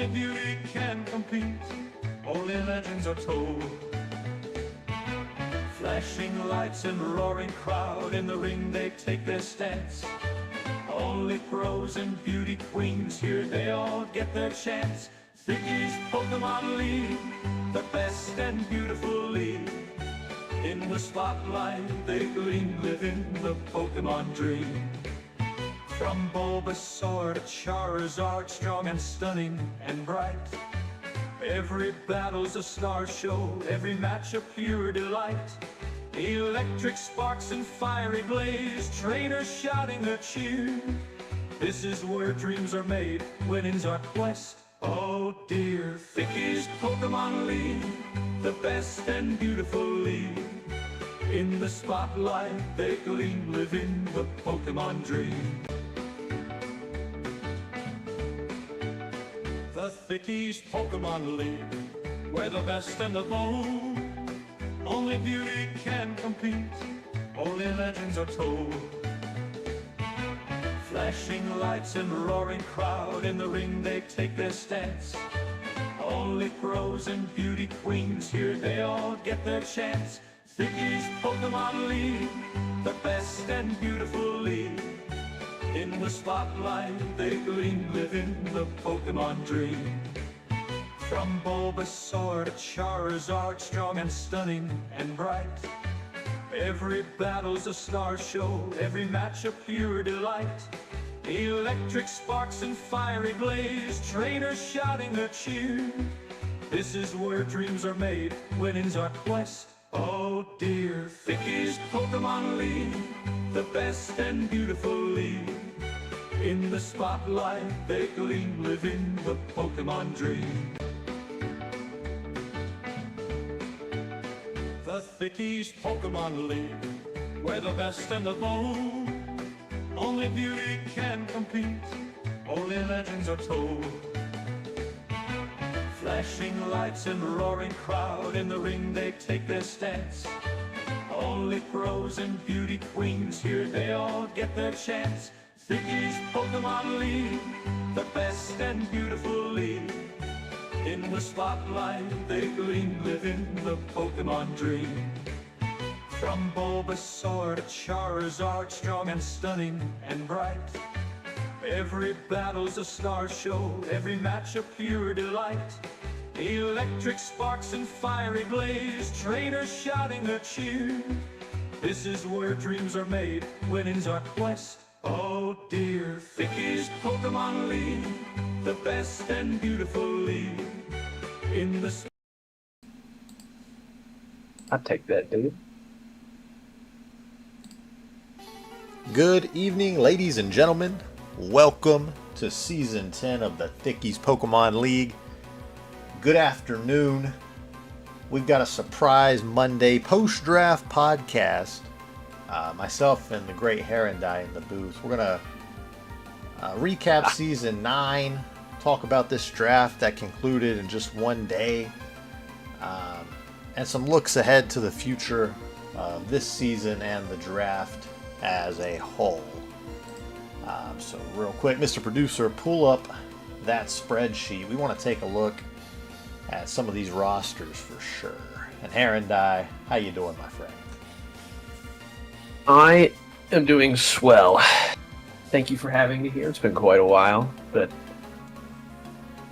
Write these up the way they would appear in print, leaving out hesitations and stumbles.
Only beauty can compete, only legends are told. Flashing lights and roaring crowd, in the ring they take their stance. Only pros and beauty queens, here they all get their chance. Vicky's Pokemon League, the best and beautiful league. In the spotlight they gleam, living the Pokemon dream. From Bulbasaur to Charizard, strong and stunning and bright. Every battle's a star show, every match a pure delight. Electric sparks and fiery blaze, trainers shouting a cheer. This is where dreams are made, winning's our quest. Oh dear, Vicky's Pokemon League, the best and beautiful league. In the spotlight they gleam, living the Pokemon dream. The Vicky's Pokemon League, we're the best and the bold. Only beauty can compete, only legends are told. Flashing lights and roaring crowd, in the ring they take their stance. Only pros and beauty queens, here they all get their chance. Vicky's Pokemon League, the best and beautiful league. In the spotlight they gleam, living the Pokemon dream. From Bulbasaur to Charizard, strong and stunning and bright. Every battle's a star show, every match a pure delight. Electric sparks and fiery blaze, trainers shouting a cheer. This is where dreams are made, winning's our quest. Oh dear, Vicky's Pokemon League, the best and beautiful league. In the spotlight they gleam, living the Pokemon dream. The Vicky's Pokemon League, we're the best and the bold. Only beauty can compete, only legends are told. Flashing lights and roaring crowd, in the ring they take their stance. Only pros and beauty queens, here they all get their chance. Vicky's Pokemon League, the best and beautiful league. In the spotlight they gleam, living the Pokemon dream. From Bulbasaur to Charizard, strong and stunning and bright. Every battle's a star show, every match a pure delight. Electric sparks and fiery blaze, trainers shouting a cheer. This is where dreams are made, winning's our quest. Oh dear, Vicky's Pokemon League, the best and beautiful league. In the I'll take that, dude. Good evening, ladies and gentlemen. Welcome to Season 10 of the Thickies Pokemon League. Good afternoon. We've got a surprise Monday post-draft podcast. Myself and the great Herondai in the booth. We're going to recap Season 9, talk about this draft that concluded in just one day, and some looks ahead to the future of this season and the draft as a whole. So real quick, Mr. Producer, pull up that spreadsheet. We want to take a look at some of these rosters for sure. And Herondai, how you doing, my friend? I am doing swell. Thank you for having me here. It's been quite a while, but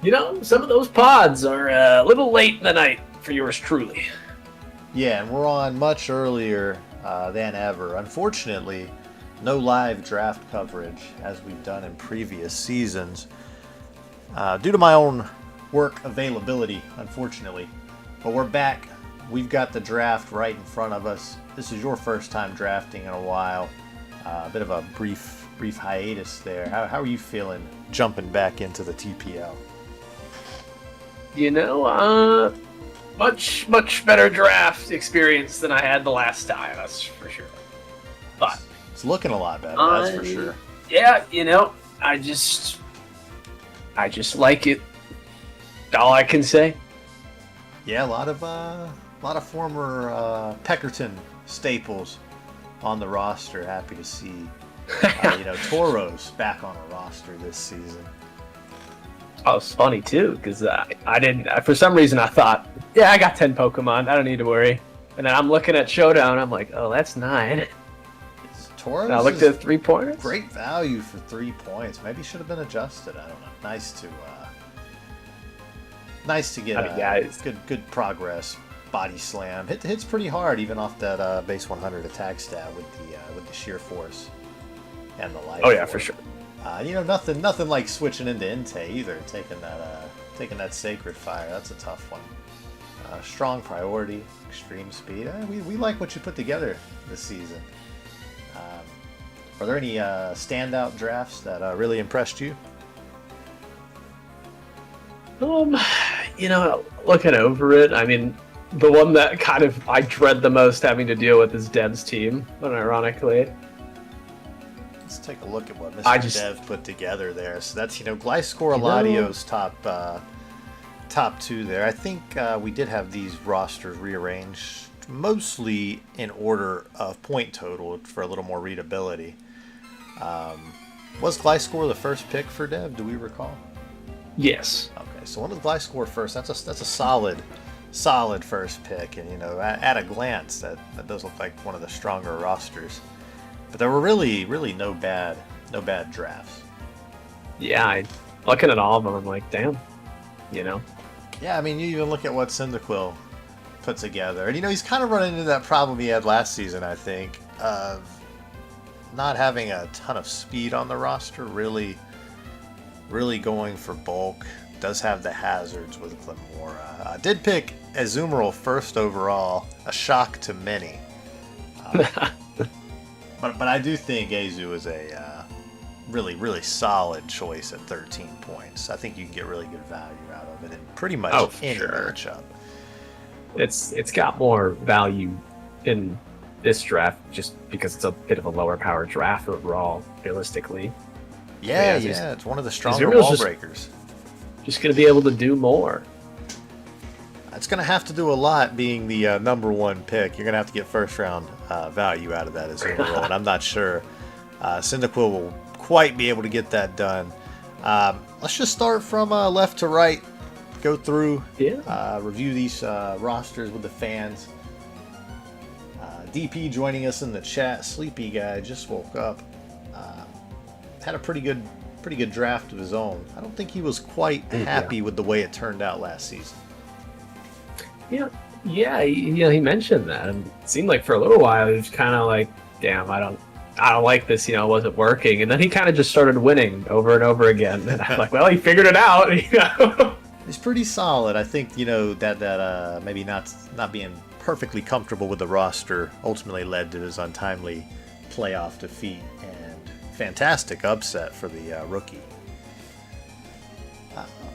you know, some of those pods are a little late in the night for yours truly. Yeah, and we're on much earlier than ever. Unfortunately, no live draft coverage as we've done in previous seasons due to my own work availability, unfortunately. But we're back. We've got the draft right in front of us. This is your first time drafting in a while. A bit of a brief hiatus there. How are you feeling jumping back into the TPL? You know, much better draft experience than I had the last time, that's for sure. But it's looking a lot better, that's for sure. Yeah, you know, I just like it. All I can say. Yeah, a lot of former Peckerton staples on the roster. Happy to see, Toro's back on a roster this season. Oh, it's funny too, because I didn't. For some reason, I thought, yeah, I got 10 Pokemon. I don't need to worry. And then I'm looking at Showdown. I'm like, oh, that's 9. Tauros And I looked at 3 pointers. Great value for 3 points. Maybe should have been adjusted. I don't know. Nice to get good progress. Body slam hits pretty hard even off that base 100 attack stat with the sheer force and the life. Oh yeah, force. for sure. Nothing like switching into Entei either. Taking that sacred fire. That's a tough one. Strong priority, extreme speed. We like what you put together this season. Are there any standout drafts that really impressed you? Looking over it, I mean, the one that kind of I dread the most having to deal with is Dev's team, unironically. Let's take a look at what Mr. Dev put together there. So that's, Gliscor Eladio's top 2 there. I think we did have these rosters rearranged mostly in order of point total for a little more readability. Was Gliscor the first pick for Dev? Do we recall? Yes. Okay, so one with Gliscor first. That's a solid first pick, and at a glance that does look like one of the stronger rosters. But there were really no bad drafts. Yeah, looking at all of them, I'm like, damn, Yeah, I mean, you even look at what Cyndaquil put together, and he's kind of running into that problem he had last season, I think, of not having a ton of speed on the roster. Really going for bulk. Does have the hazards with Glimora. Did pick Azumarill first overall, a shock to many. But I do think Azu is a really solid choice at 13 points. I think you can get really good value out of it in pretty much any matchup. It's got more value in this draft just because it's a bit of a lower power draft overall, realistically. Yeah, it's one of the stronger wall breakers. Just going to be able to do more. It's going to have to do a lot being the number 1 pick. You're going to have to get first round value out of that as overall, and I'm not sure Cyndaquil will quite be able to get that done. Let's just start from left to right, go through, review these rosters with the fans. DP joining us in the chat. Sleepy guy just woke up. Had a pretty good draft of his own. I don't think he was quite happy with the way it turned out last season. Yeah, he mentioned that, and it seemed like for a little while he was kind of like, damn, I don't like this, it wasn't working, and then he kind of just started winning over and over again, and I'm like, well, he figured it out. He's pretty solid. I think that maybe not being perfectly comfortable with the roster ultimately led to his untimely playoff defeat and fantastic upset for the rookie.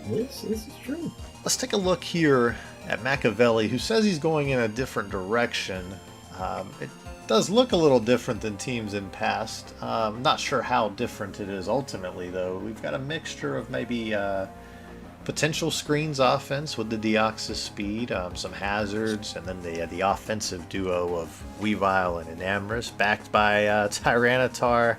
This is true. Let's take a look here at Machiavelli, who says he's going in a different direction. It does look a little different than teams in past. I'm not sure how different it is ultimately, though. We've got a mixture of maybe potential screens offense with the Deoxys speed, some hazards, and then the offensive duo of Weavile and Enamorous, backed by Tyranitar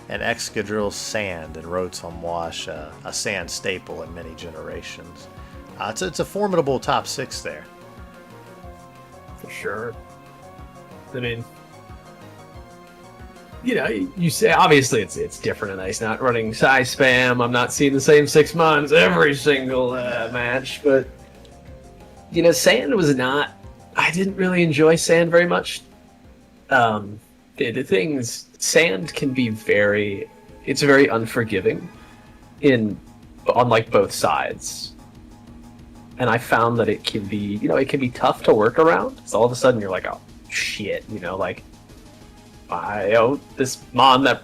and Excadrill Sand and Rotom Wash, a sand staple in many generations. It's a formidable top 6 there. For sure. I mean, you say obviously it's different, and he's not running size spam. I'm not seeing the same 6 months every single match, but Sand was not. I didn't really enjoy Sand very much. The things Sand can be very unforgiving on like both sides. And I found that it can be tough to work around. So all of a sudden you're like, oh shit, this mon that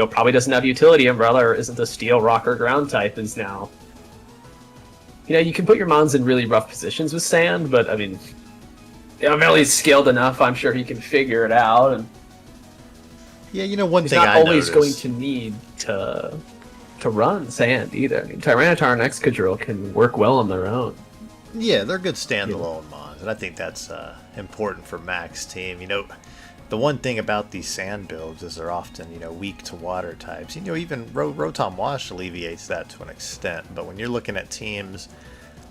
probably doesn't have utility umbrella or isn't a steel rock or ground type is now. You can put your mons in really rough positions with Sand, but I mean, Melly's skilled enough. I'm sure he can figure it out. And one he's thing not I always noticed. going to need to run Sand either. I mean, Tyranitar and Excadrill can work well on their own. Yeah, they're good standalone mons, and I think that's important for Mac's team. the one thing about these sand builds is they're often, weak to water types. Even Rotom Wash alleviates that to an extent. But when you're looking at teams,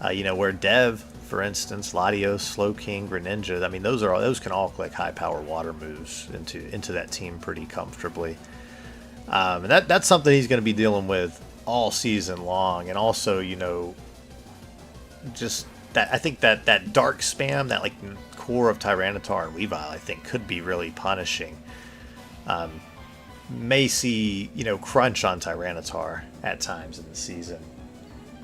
where Dev, for instance, Latios, Slowking, Greninja, I mean, those can all click high power water moves into that team pretty comfortably. And that's something he's going to be dealing with all season long. And also, just that, I think that dark spam, that like core of Tyranitar and Weavile, I think could be really punishing. May see, crunch on Tyranitar at times in the season.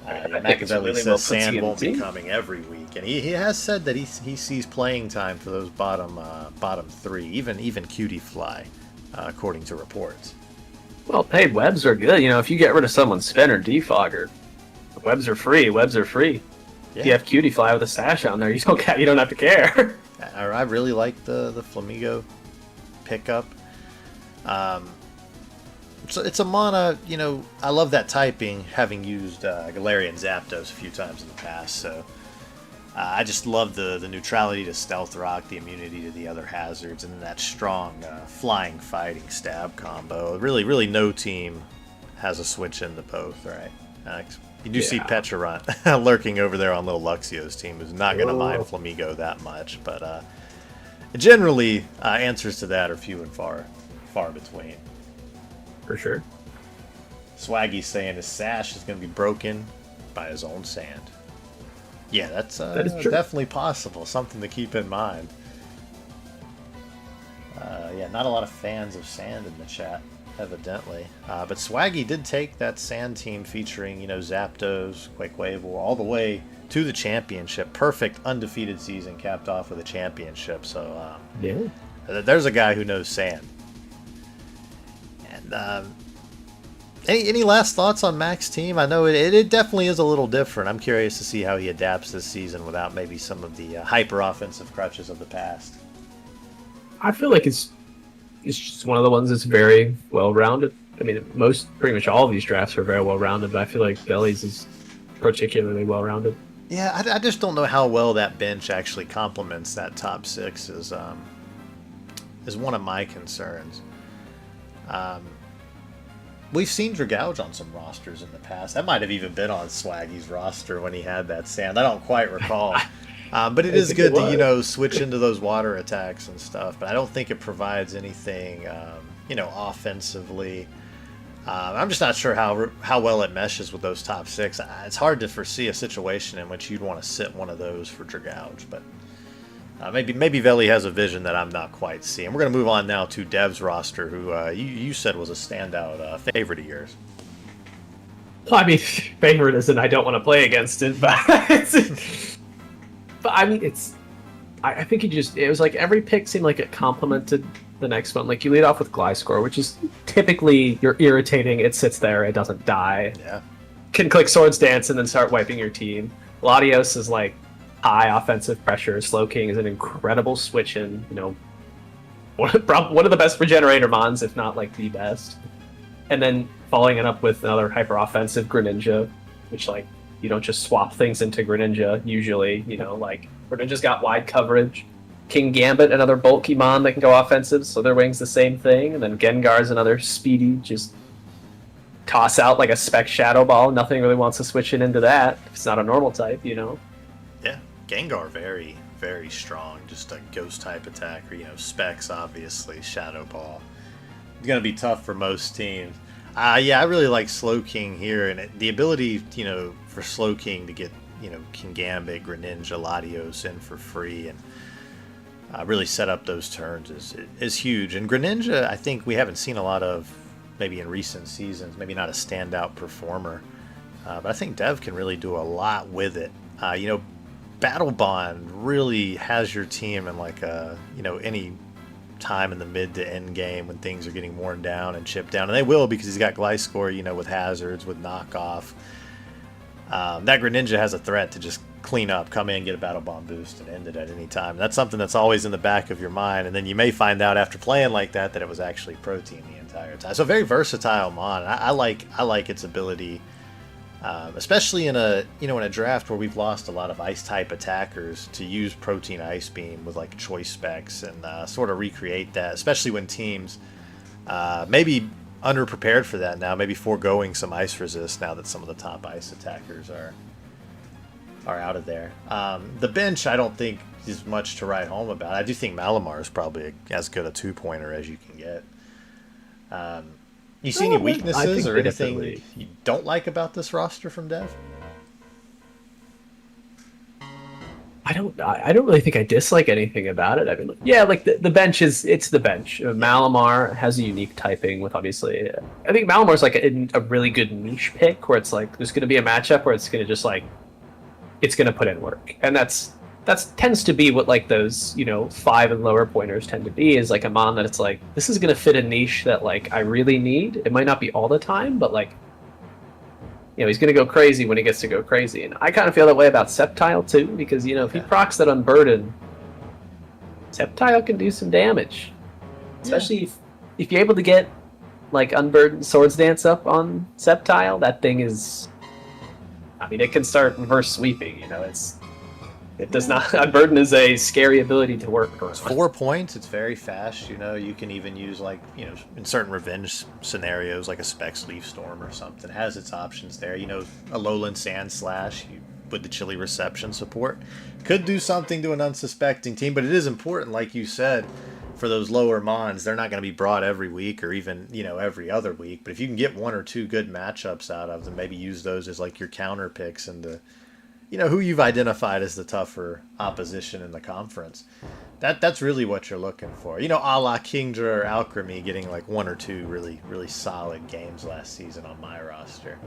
Machiavelli really says sand won't be coming every week, and he has said that he sees playing time for those bottom three, even Cutie Fly, according to reports. Well, hey, webs are good. If you get rid of someone's spin or defogger, webs are free. Yeah. If you have Cutie Fly with a stash on there, you don't have to care. I really like the Flamigo pickup. So it's a mana, I love that typing, having used Galarian Zapdos a few times in the past, so I just love the neutrality to Stealth Rock, the immunity to the other hazards, and then that strong flying fighting stab combo. Really no team has a switch into both, right? You do see Petrarant lurking over there on little Luxio's team, who's not going to mind Flamigo that much, but generally answers to that are few and far between. For sure. Swaggy's saying his sash is going to be broken by his own sand. Yeah, that is definitely possible. Something to keep in mind. Not a lot of fans of sand in the chat, evidently. But Swaggy did take that sand team featuring, Zapdos, Quaquaval, all the way to the championship. Perfect undefeated season capped off with a championship. So, there's a guy who knows sand. Any last thoughts on Mac's team? I know it definitely is a little different. I'm curious to see how he adapts this season without maybe some of the hyper offensive crutches of the past. I feel like it's just one of the ones that's very well rounded. I mean, pretty much all of these drafts are very well rounded, but I feel like Belly's is particularly well rounded. Yeah, I just don't know how well that bench actually complements that top six. Is one of my concerns. We've seen Dragouge on some rosters in the past. That might have even been on Swaggy's roster when he had that sand. I don't quite recall. But it is good to, switch into those water attacks and stuff. But I don't think it provides anything, offensively. I'm just not sure how well it meshes with those top six. It's hard to foresee a situation in which you'd want to sit one of those for Dragouge. But maybe Veli has a vision that I'm not quite seeing. We're going to move on now to Dev's roster, who you said was a standout favorite of yours. Well, I mean, favorite isn't I don't want to play against it, but I mean, I think it was like every pick seemed like it complemented the next one. Like you lead off with Gliscor, which is typically you're irritating, it sits there, it doesn't die. Yeah. Can click Swords Dance and then start wiping your team. Latios is like high offensive pressure. Slowking is an incredible switch in, one of the best regenerator mons, if not like the best. And then following it up with another hyper offensive Greninja, which like you don't just swap things into Greninja usually, like Greninja's got wide coverage. King Gambit, another bulky mon that can go offensive, so their wing's the same thing. And then Gengar's another speedy, just toss out like a spec Shadow Ball. Nothing really wants to switch it into that. It's not a normal type, Yeah, Gengar very, very strong. Just a ghost type attacker. Specs obviously, Shadow Ball. It's gonna be tough for most teams. I really like Slowking here, and the ability, for Slowking to get, King Gambit, Greninja, Latios in for free, and really set up those turns is huge. And Greninja, I think we haven't seen a lot of, maybe in recent seasons, maybe not a standout performer, but I think Dev can really do a lot with it. Battle Bond really has your team in like any time in the mid to end game when things are getting worn down and chipped down, and they will because he's got Gliscor, with hazards, with knockoff. That Greninja has a threat to just clean up, come in, get a Battle Bond boost, and end it at any time. That's something that's always in the back of your mind, and then you may find out after playing like that it was actually Protein the entire time. So very versatile mon. I like its ability Especially in a draft where we've lost a lot of ice type attackers, to use Protein Ice Beam with like choice specs and sort of recreate that, especially when teams maybe underprepared for that now, maybe foregoing some ice resist now that some of the top ice attackers are out of there. The bench, I don't think is much to write home about. I do think Malamar is probably as good a 2-pointer as you can get. You see any weaknesses or anything you don't like about this roster from Dev? I don't really think I dislike anything about it. I mean, yeah, like the bench it's the bench. Malamar has a unique typing with, obviously. I think Malamar's like a really good niche pick where it's like there's going to be a matchup where it's going to just like it's going to put in work, and that's tends to be what like those 5 and lower pointers tend to be, is like a mon that it's like this is going to fit a niche that like I really need. It might not be all the time, but like he's going to go crazy when he gets to go crazy. And I kind of feel that way about Sceptile too, because if he procs that Unburden, Sceptile can do some damage, especially if you're able to get like Unburden Swords Dance up on Sceptile. That thing is, I mean, it can start reverse sweeping. It does not. Unburden is a scary ability to work for. It's 4 points. It's very fast. You can even use like in certain revenge scenarios, like a Specs Leaf Storm or something. It has its options there. A Lowland Sand Slash with the Chilly Reception support could do something to an unsuspecting team, but it is important, like you said, for those lower mons. They're not going to be brought every week or even every other week. But if you can get 1 or 2 good matchups out of them, maybe use those as like your counter picks and the who you've identified as the tougher opposition in the conference. That's really what you're looking for. A la Kingdra or Alchemy getting like 1 or 2 really, really solid games last season on my roster.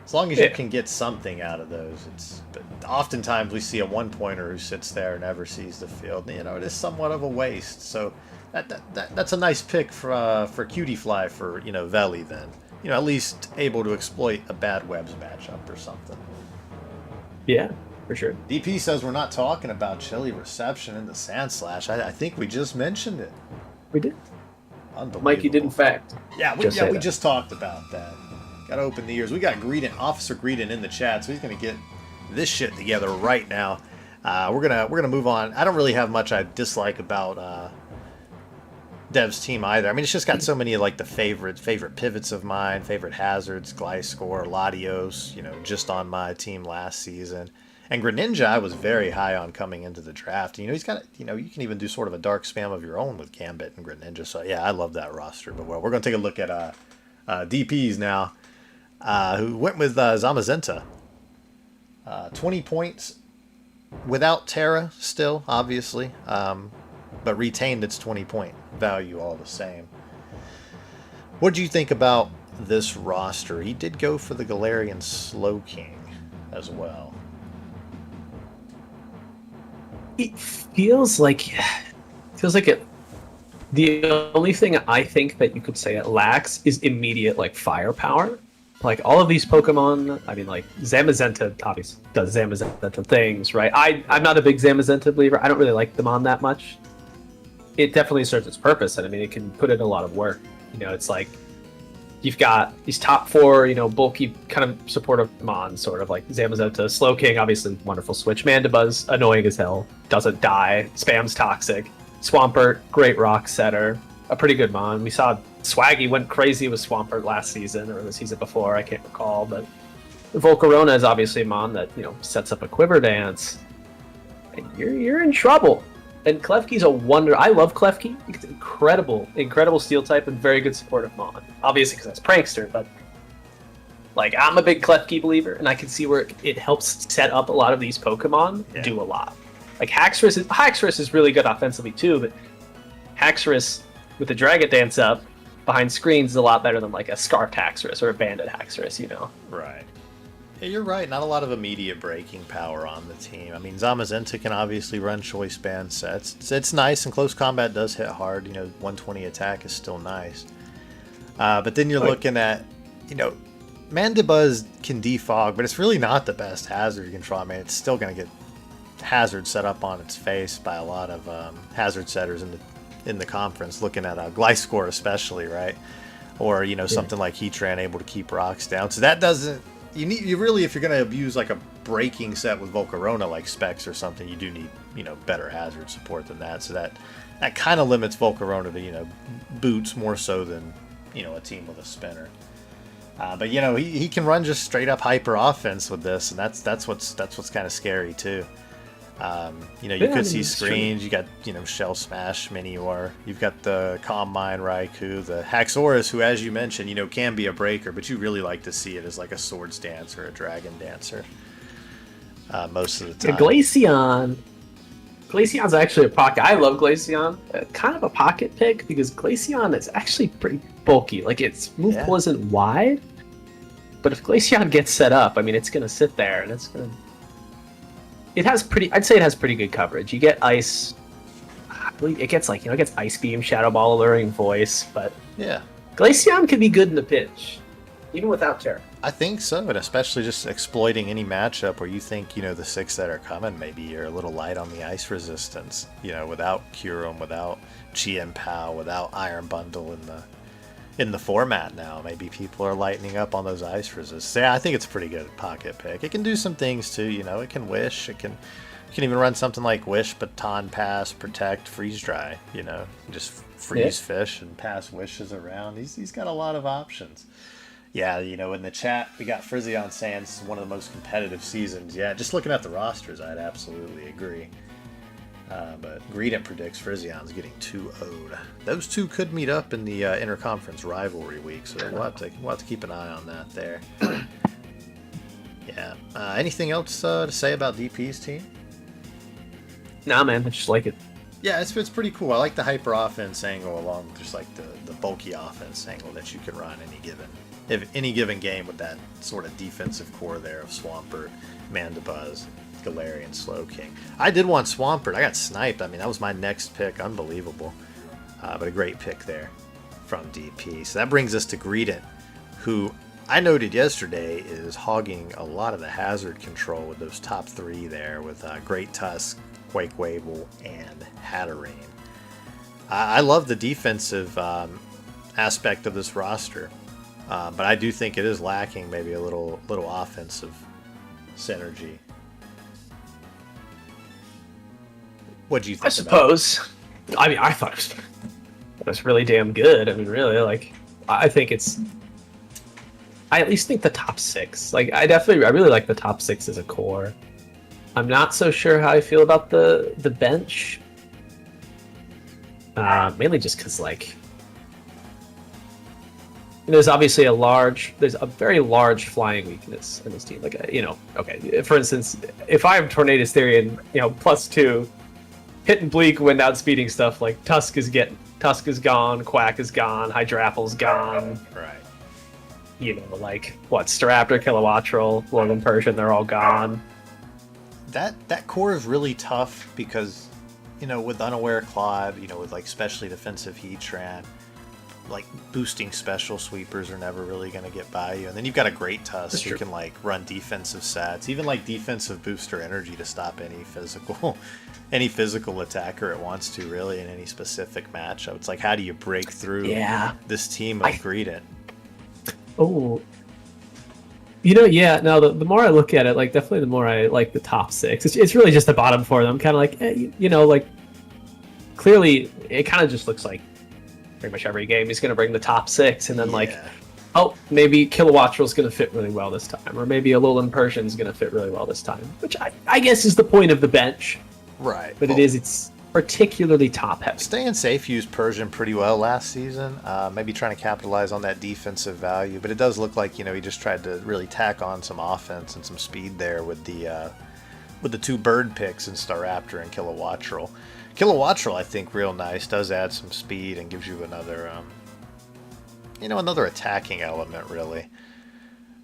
As long as you can get something out of those, but oftentimes we see a 1-pointer who sits there and never sees the field. It is somewhat of a waste. So that's a nice pick for Cutie Fly for Veli then. At least able to exploit a bad webs matchup or something. Yeah, for sure. DP says we're not talking about Chilly Reception in the Sand Slash. I think we just mentioned it. We did. Unbelievable. Mike, you did in fact. Yeah, we just talked about that. Got to open the ears. We got Officer Greedon in the chat, so he's gonna get this shit together right now. We're gonna move on. I don't really have much I dislike about Dev's team either. I mean, it's just got so many like the favorite pivots of mine, favorite hazards, Gliscor, Latios, just on my team last season. And Greninja I was very high on coming into the draft. He's got, you can even do sort of a dark spam of your own with Gambit and Greninja. So yeah, I love that roster. But we're going to take a look at DPs now, who went with Zamazenta. 20 points without Terra still, obviously. But retained its 20-point value all the same. What do you think about this roster? He did go for the Galarian Slowking as well. It feels like it. The only thing I think that you could say it lacks is immediate like firepower. Like all of these Pokemon, I mean, like Zamazenta obviously does Zamazenta things, right? I'm not a big Zamazenta believer. I don't really like them on that much. It definitely serves its purpose, and I mean, it can put in a lot of work. It's like you've got these top 4, bulky kind of supportive mons, sort of like Zamazenta, Slowking, obviously wonderful switch. Mandibuzz, annoying as hell, doesn't die, spams toxic. Swampert, great rock setter, a pretty good mon. We saw Swaggy went crazy with Swampert last season or the season before, I can't recall, but Volcarona is obviously a mon that sets up a Quiver Dance, and you're in trouble. And Klefki's a wonder. I love Klefki. It's incredible steel type and very good supportive mon. Obviously, because that's Prankster, but like I'm a big Klefki believer, and I can see where it helps set up a lot of these Pokemon do a lot. Like Haxorus is really good offensively too, but Haxorus with the Dragon Dance up behind screens is a lot better than like a Scarfed Haxorus or a Banded Haxorus, Right. Yeah, you're right. Not a lot of immediate breaking power on the team. I mean, Zamazenta can obviously run choice band sets. It's nice, and close combat does hit hard. 120 attack is still nice. But then you're looking at, Mandibuzz can defog, but it's really not the best hazard you can draw. I mean, it's still going to get hazard set up on its face by a lot of hazard setters in the conference. Looking at Gliscor especially, right? Or something like Heatran able to keep rocks down. So that doesn't you really, if you're going to use like a breaking set with Volcarona like Specs or something, you do need, better hazard support than that. So that kind of limits Volcarona to, boots more so than, a team with a spinner. But he can run just straight up hyper offense with this, and that's what's kind of scary too. You could see screens. You got Shell Smash Minior. You've got the Calm Mind Raikou, the Haxorus, who, as you mentioned, can be a breaker, but you really like to see it as like a Swords Dancer or a Dragon Dancer most of the time. Glaceon. Glaceon's actually a pocket. I love Glaceon. Kind of a pocket pick because Glaceon is actually pretty bulky. Like, its move pool isn't wide, but if Glaceon gets set up, I mean, it's going to sit there and it's going to... I'd say it has pretty good coverage. You get Ice. I believe it gets it gets Ice Beam, Shadow Ball, Alluring Voice, but yeah, Glaceon can be good in the pinch, even without Terra. I think so, and especially just exploiting any matchup where you think, the 6 that are coming, maybe you're a little light on the ice resistance, without Kyurem, without Chien-Pao, without Iron Bundle in the format now. Maybe people are lightening up on those ice resists. Yeah, I think it's a pretty good pocket pick. It can do some things too, it can Wish, it can even run something like Wish, Baton Pass, Protect, Freeze Dry, just freeze fish and pass wishes around. He's got a lot of options. Yeah, in the chat, we got Frisian saying this is one of the most competitive seasons. Yeah, just looking at the rosters, I'd absolutely agree. But Greedent predicts Frisian's getting 2-0'd. Those two could meet up in the interconference rivalry week, so we'll have to keep an eye on that there. Yeah. Anything else to say about DP's team? Nah, man, I just like it. Yeah, it's pretty cool. I like the hyper offense angle along with just like the bulky offense angle that you can run any given game with that sort of defensive core there of Swampert, Mandibuzz, Galarian, Slowking. I did want Swampert. I got sniped. I mean, that was my next pick. Unbelievable. But a great pick there from DP. So that brings us to Greedent, who I noted yesterday is hogging a lot of the hazard control with those top 3 there with Great Tusk, Quake Wable, and Hatterene. I love the defensive aspect of this roster, but I do think it is lacking maybe a little offensive synergy. What do you think? I suppose. I mean, I thought it was really damn good. I mean, really, I think it's. I at least think the top 6. I really like the top 6 as a core. I'm not so sure how I feel about the bench. Mainly just because there's obviously there's a very large flying weakness in this team. Okay, for instance, if I have Tornadus Theory and +2. Hit and Bleak when outspeeding stuff like Tusk is gone, Quack is gone, Hydrapple's gone. Right. Staraptor, Kilowattrel, Logan Persian, they're all gone. That core is really tough because, with Unaware Claude, with specially defensive Heatran, boosting special sweepers are never really going to get by you. And then you've got a Great Tusk who can run defensive sets, even defensive booster energy to stop any physical attacker it wants to, really, in any specific matchup. It's how do you break through this team of Greedent? Oh. The more I look at it, definitely the more I like the top 6. It's really just the bottom 4 of them. Kind of clearly, it kind of just looks like pretty much every game he's going to bring the top 6, and then maybe Kilowattrel's going to fit really well this time, or maybe Alolan Persian's going to fit really well this time, which I guess is the point of the bench. Right. But it's particularly top heavy. Staying Safe used Persian pretty well last season, maybe trying to capitalize on that defensive value, but it does look like he just tried to really tack on some offense and some speed there with the 2 bird picks in Staraptor and Kilowattrel. Kilowattrel, I think, real nice, does add some speed and gives you another attacking element, really.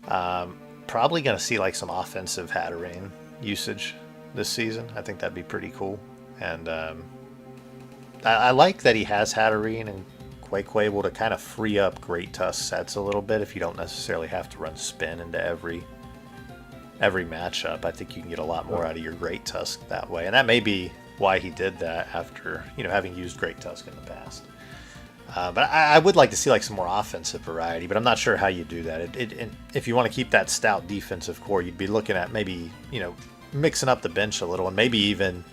Probably going to see some offensive Hatterene usage this season. I think that'd be pretty cool. And I like that he has Hatterene and Quaquable to kind of free up Great Tusk sets a little bit if you don't necessarily have to run spin into every matchup. I think you can get a lot more out of your Great Tusk that way. And that may be why he did that after, having used Great Tusk in the past. But I would like to see like some more offensive variety, but I'm not sure how you do that. If you want to keep that stout defensive core, you'd be looking at maybe, mixing up the bench a little and maybe even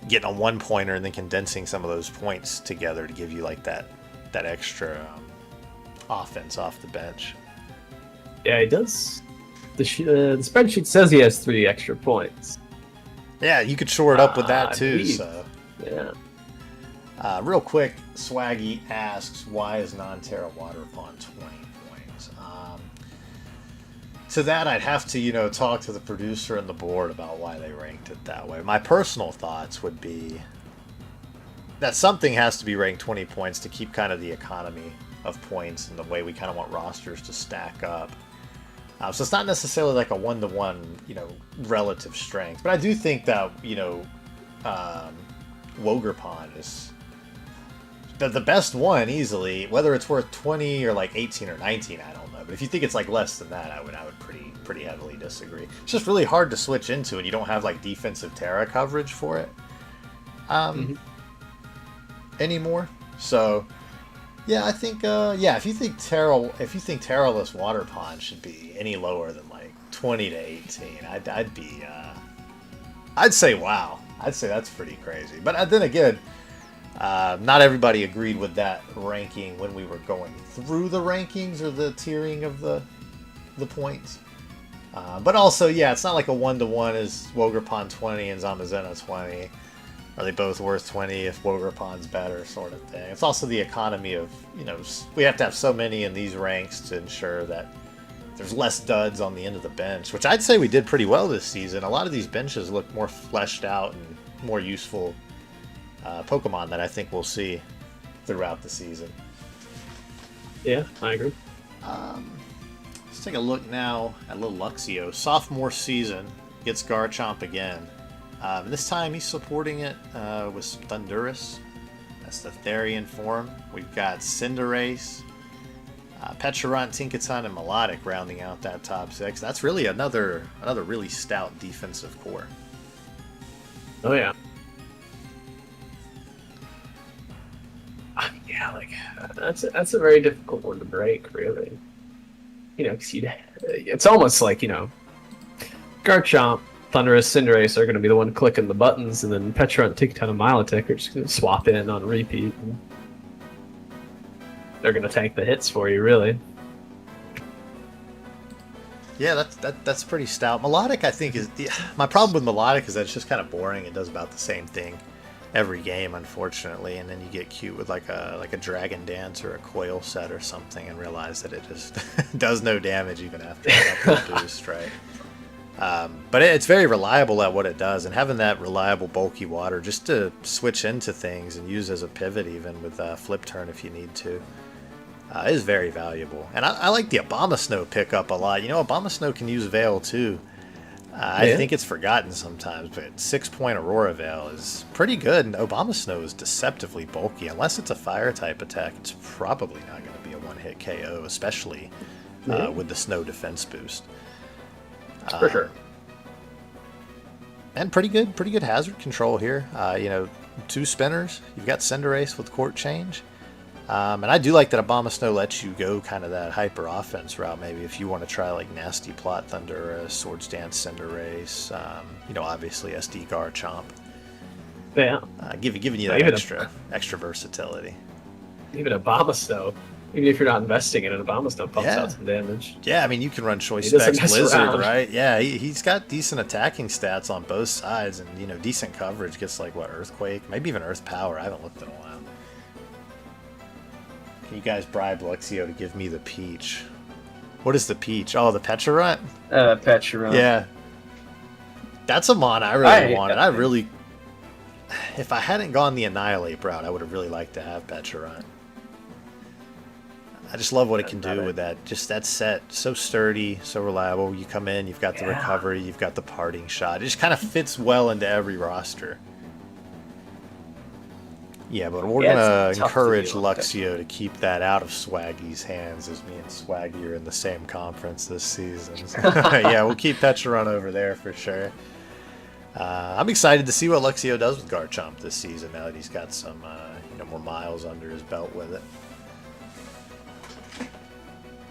getting a one-pointer and then condensing some of those points together to give you like that extra offense off the bench. Yeah, he does. The spreadsheet says he has 3 extra points. Yeah, you could shore it up with that too. Indeed. So, Yeah. real quick, Swaggy asks, why is non-Terra Water Pond 20 points? To that, I'd have to, talk to the producer and the board about why they ranked it that way. My personal thoughts would be that something has to be ranked 20 points to keep kind of the economy of points and the way we kind of want rosters to stack up. So it's not necessarily like a one-to-one, relative strength. But I do think that, Woger Pond is the best one easily. Whether it's worth 20 or like 18 or 19, I don't know. But if you think it's like less than that, I would pretty heavily disagree. It's just really hard to switch into it. You don't have like defensive Terra coverage for it anymore. So yeah, I think if you think Terraless Water Pond should be any lower than like 20 to 18, I'd say wow. I'd say that's pretty crazy. But then again, not everybody agreed with that ranking when we were going through the rankings or the tiering of the points. But also, yeah, it's not like a one-to-one is Woger Pond 20 and Zamazena 20. Are they both worth 20 if Woger Pond's better, sort of thing. It's also the economy of, we have to have so many in these ranks to ensure that there's less duds on the end of the bench, which I'd say we did pretty well this season. A lot of these benches look more fleshed out and more useful Pokemon that I think we'll see throughout the season. Yeah, I agree. Let's take a look now at little Luxio. Sophomore season, gets Garchomp again. And this time he's supporting it with some Thundurus. That's the Therian form. We've got Cinderace, Pecharunt, Tinkaton, and Melodic rounding out that top 6. That's really another really stout defensive core. Oh yeah. Yeah, like that's a very difficult one to break, really. Because it's almost like Garchomp, Thundurus, Cinderace are going to be the one clicking the buttons, and then Pecharunt, Tinkaton, and Milotic are just going to swap in on repeat. And they're going to tank the hits for you, really. Yeah, that's pretty stout. Melodic, I think, is my problem with Melodic is that it's just kind of boring. It does about the same thing every game, unfortunately, and then you get cute with like a Dragon Dance or a Coil Set or something, and realize that it just does no damage even after a couple boost, right? But it's very reliable at what it does, and having that reliable bulky water just to switch into things and use as a pivot even with Flip Turn if you need to is very valuable. And I like the Abomasnow pickup a lot. Abomasnow can use Veil too. I think it's forgotten sometimes, but 6-point Aurora Veil is pretty good, and Abomasnow is deceptively bulky. Unless it's a fire-type attack, it's probably not going to be a one-hit KO, especially with the Snow defense boost. For sure. And pretty good hazard control here. 2 spinners. You've got Cinderace with Court Change. And I do like that Abomasnow lets you go kind of that hyper offense route. Maybe if you want to try like Nasty Plot Thundurus, Swords Dance Cinderace, obviously SD Garchomp. Yeah. Giving you that extra versatility. Even Abomasnow, even if you're not investing in it, Abomasnow pumps out some damage. Yeah, I mean, you can run Choice Specs Blizzard, right? Yeah, he's got decent attacking stats on both sides, and decent coverage. Gets like Earthquake, maybe even Earth Power. I haven't looked in a while. Can you guys bribe Luxio to give me the Peach? What is the Peach? Oh, the Pecharunt? Pecharunt. Yeah. That's a mon I really wanted. If I hadn't gone the Annihilate route, I would have really liked to have Pecharunt. I just love what it can do with that. Just that set. So sturdy, so reliable. You come in, you've got the recovery, you've got the parting shot. It just kind of fits well into every roster. Yeah, but we're going to encourage Luxio to keep that out of Swaggy's hands, as me and Swaggy are in the same conference this season. So, yeah, we'll keep Pecharunt over there for sure. I'm excited to see what Luxio does with Garchomp this season now that he's got some bit more miles under his belt with it.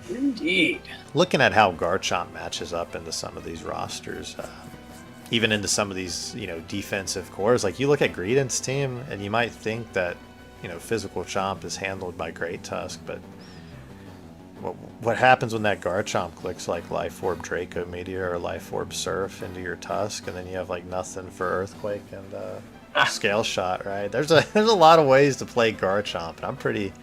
Indeed. Looking at how Garchomp matches up into some of these rosters, even into some of these, defensive cores, like you look at Greedent's team and you might think that, physical Chomp is handled by Great Tusk, but what happens when that Garchomp clicks like Life Orb Draco Meteor or Life Orb Surf into your Tusk, and then you have like nothing for Earthquake and Scale Shot, right? There's a lot of ways to play Garchomp, and I'm pretty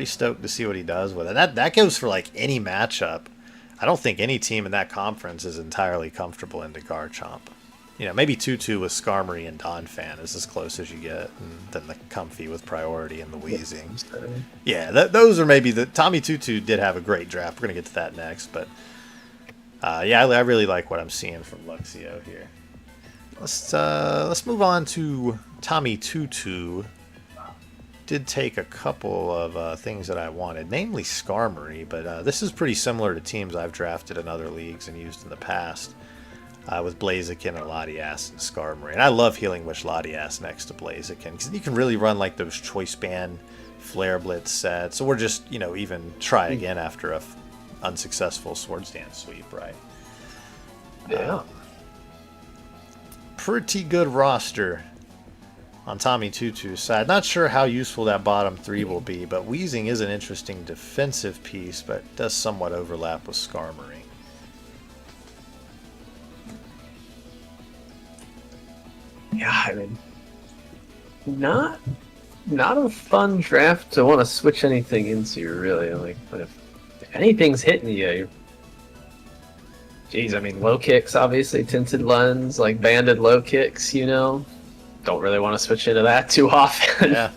stoked to see what he does with it. That goes for like any matchup. I don't think any team in that conference is entirely comfortable into Garchomp. Maybe 2-2 with Skarmory and Donphan is as close as you get, and then the Comfy with Priority and the Weezing. Yeah, those are maybe the... Tommy 2-2 did have a great draft. We're going to get to that next, but... yeah, I really like what I'm seeing from Luxio here. Let's move on to Tommy 2-2. Did take a couple of things that I wanted, namely Skarmory, but this is pretty similar to teams I've drafted in other leagues and used in the past. With Blaziken and Latias and Skarmory. And I love Healing Wish Latias next to Blaziken, because you can really run like those Choice Band Flare Blitz sets, or just, even try again after a unsuccessful Swords Dance sweep, right? Yeah. Pretty good roster on Tommy 2-2's side. Not sure how useful that bottom three will be, but Weezing is an interesting defensive piece, but does somewhat overlap with Skarmory. Yeah, I mean, not a fun draft to want to switch anything into, really. Like, but if anything's hitting you, geez, I mean, low kicks, obviously, tinted lens, like banded low kicks, don't really want to switch into that too often. Yeah.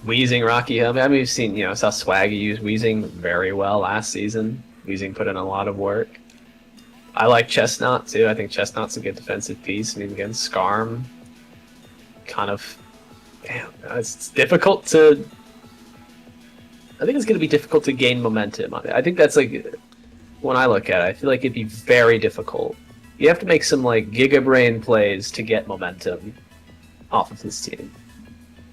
Weezing, Rocky Hill. I mean, we've seen, saw Swaggy use Weezing very well last season. Weezing put in a lot of work. I like Chestnut, too. I think Chestnut's a good defensive piece. I mean, against Skarm, kind of... Damn, it's difficult to... I think it's going to be difficult to gain momentum on it. I think that's, like... When I look at it, I feel like it'd be very difficult. You have to make some, like, Giga Brain plays to get momentum off of this team.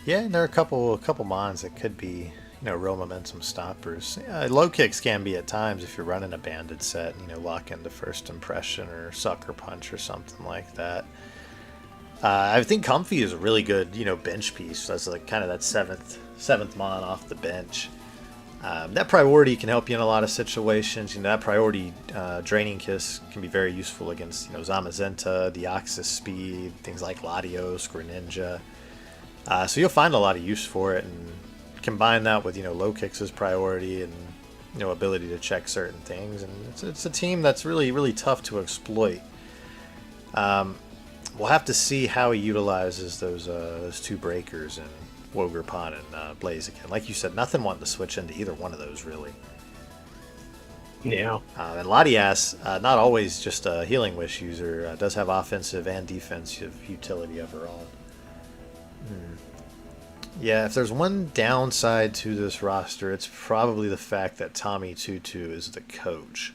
Yeah, and there are a couple mons that could be... real momentum stoppers. Yeah, low kicks can be at times if you're running a banded set, lock into First Impression or Sucker Punch or something like that. I think Comfy is a really good, bench piece. That's like kind of that seventh mon off the bench. That priority can help you in a lot of situations. That priority Draining Kiss can be very useful against, Zamazenta, Deoxys Speed, things like Latios, Greninja. So you'll find a lot of use for it, and combine that with low kicks as priority and ability to check certain things, and it's a team that's really tough to exploit. We'll have to see how he utilizes those two breakers and Wogerpon and Blaziken. Like you said, nothing wanting to switch into either one of those really. Yeah. And Latias, not always just a Healing Wish user, does have offensive and defensive utility of her own. Yeah, if there's one downside to this roster, it's probably the fact that Tommy 2-2 is the coach.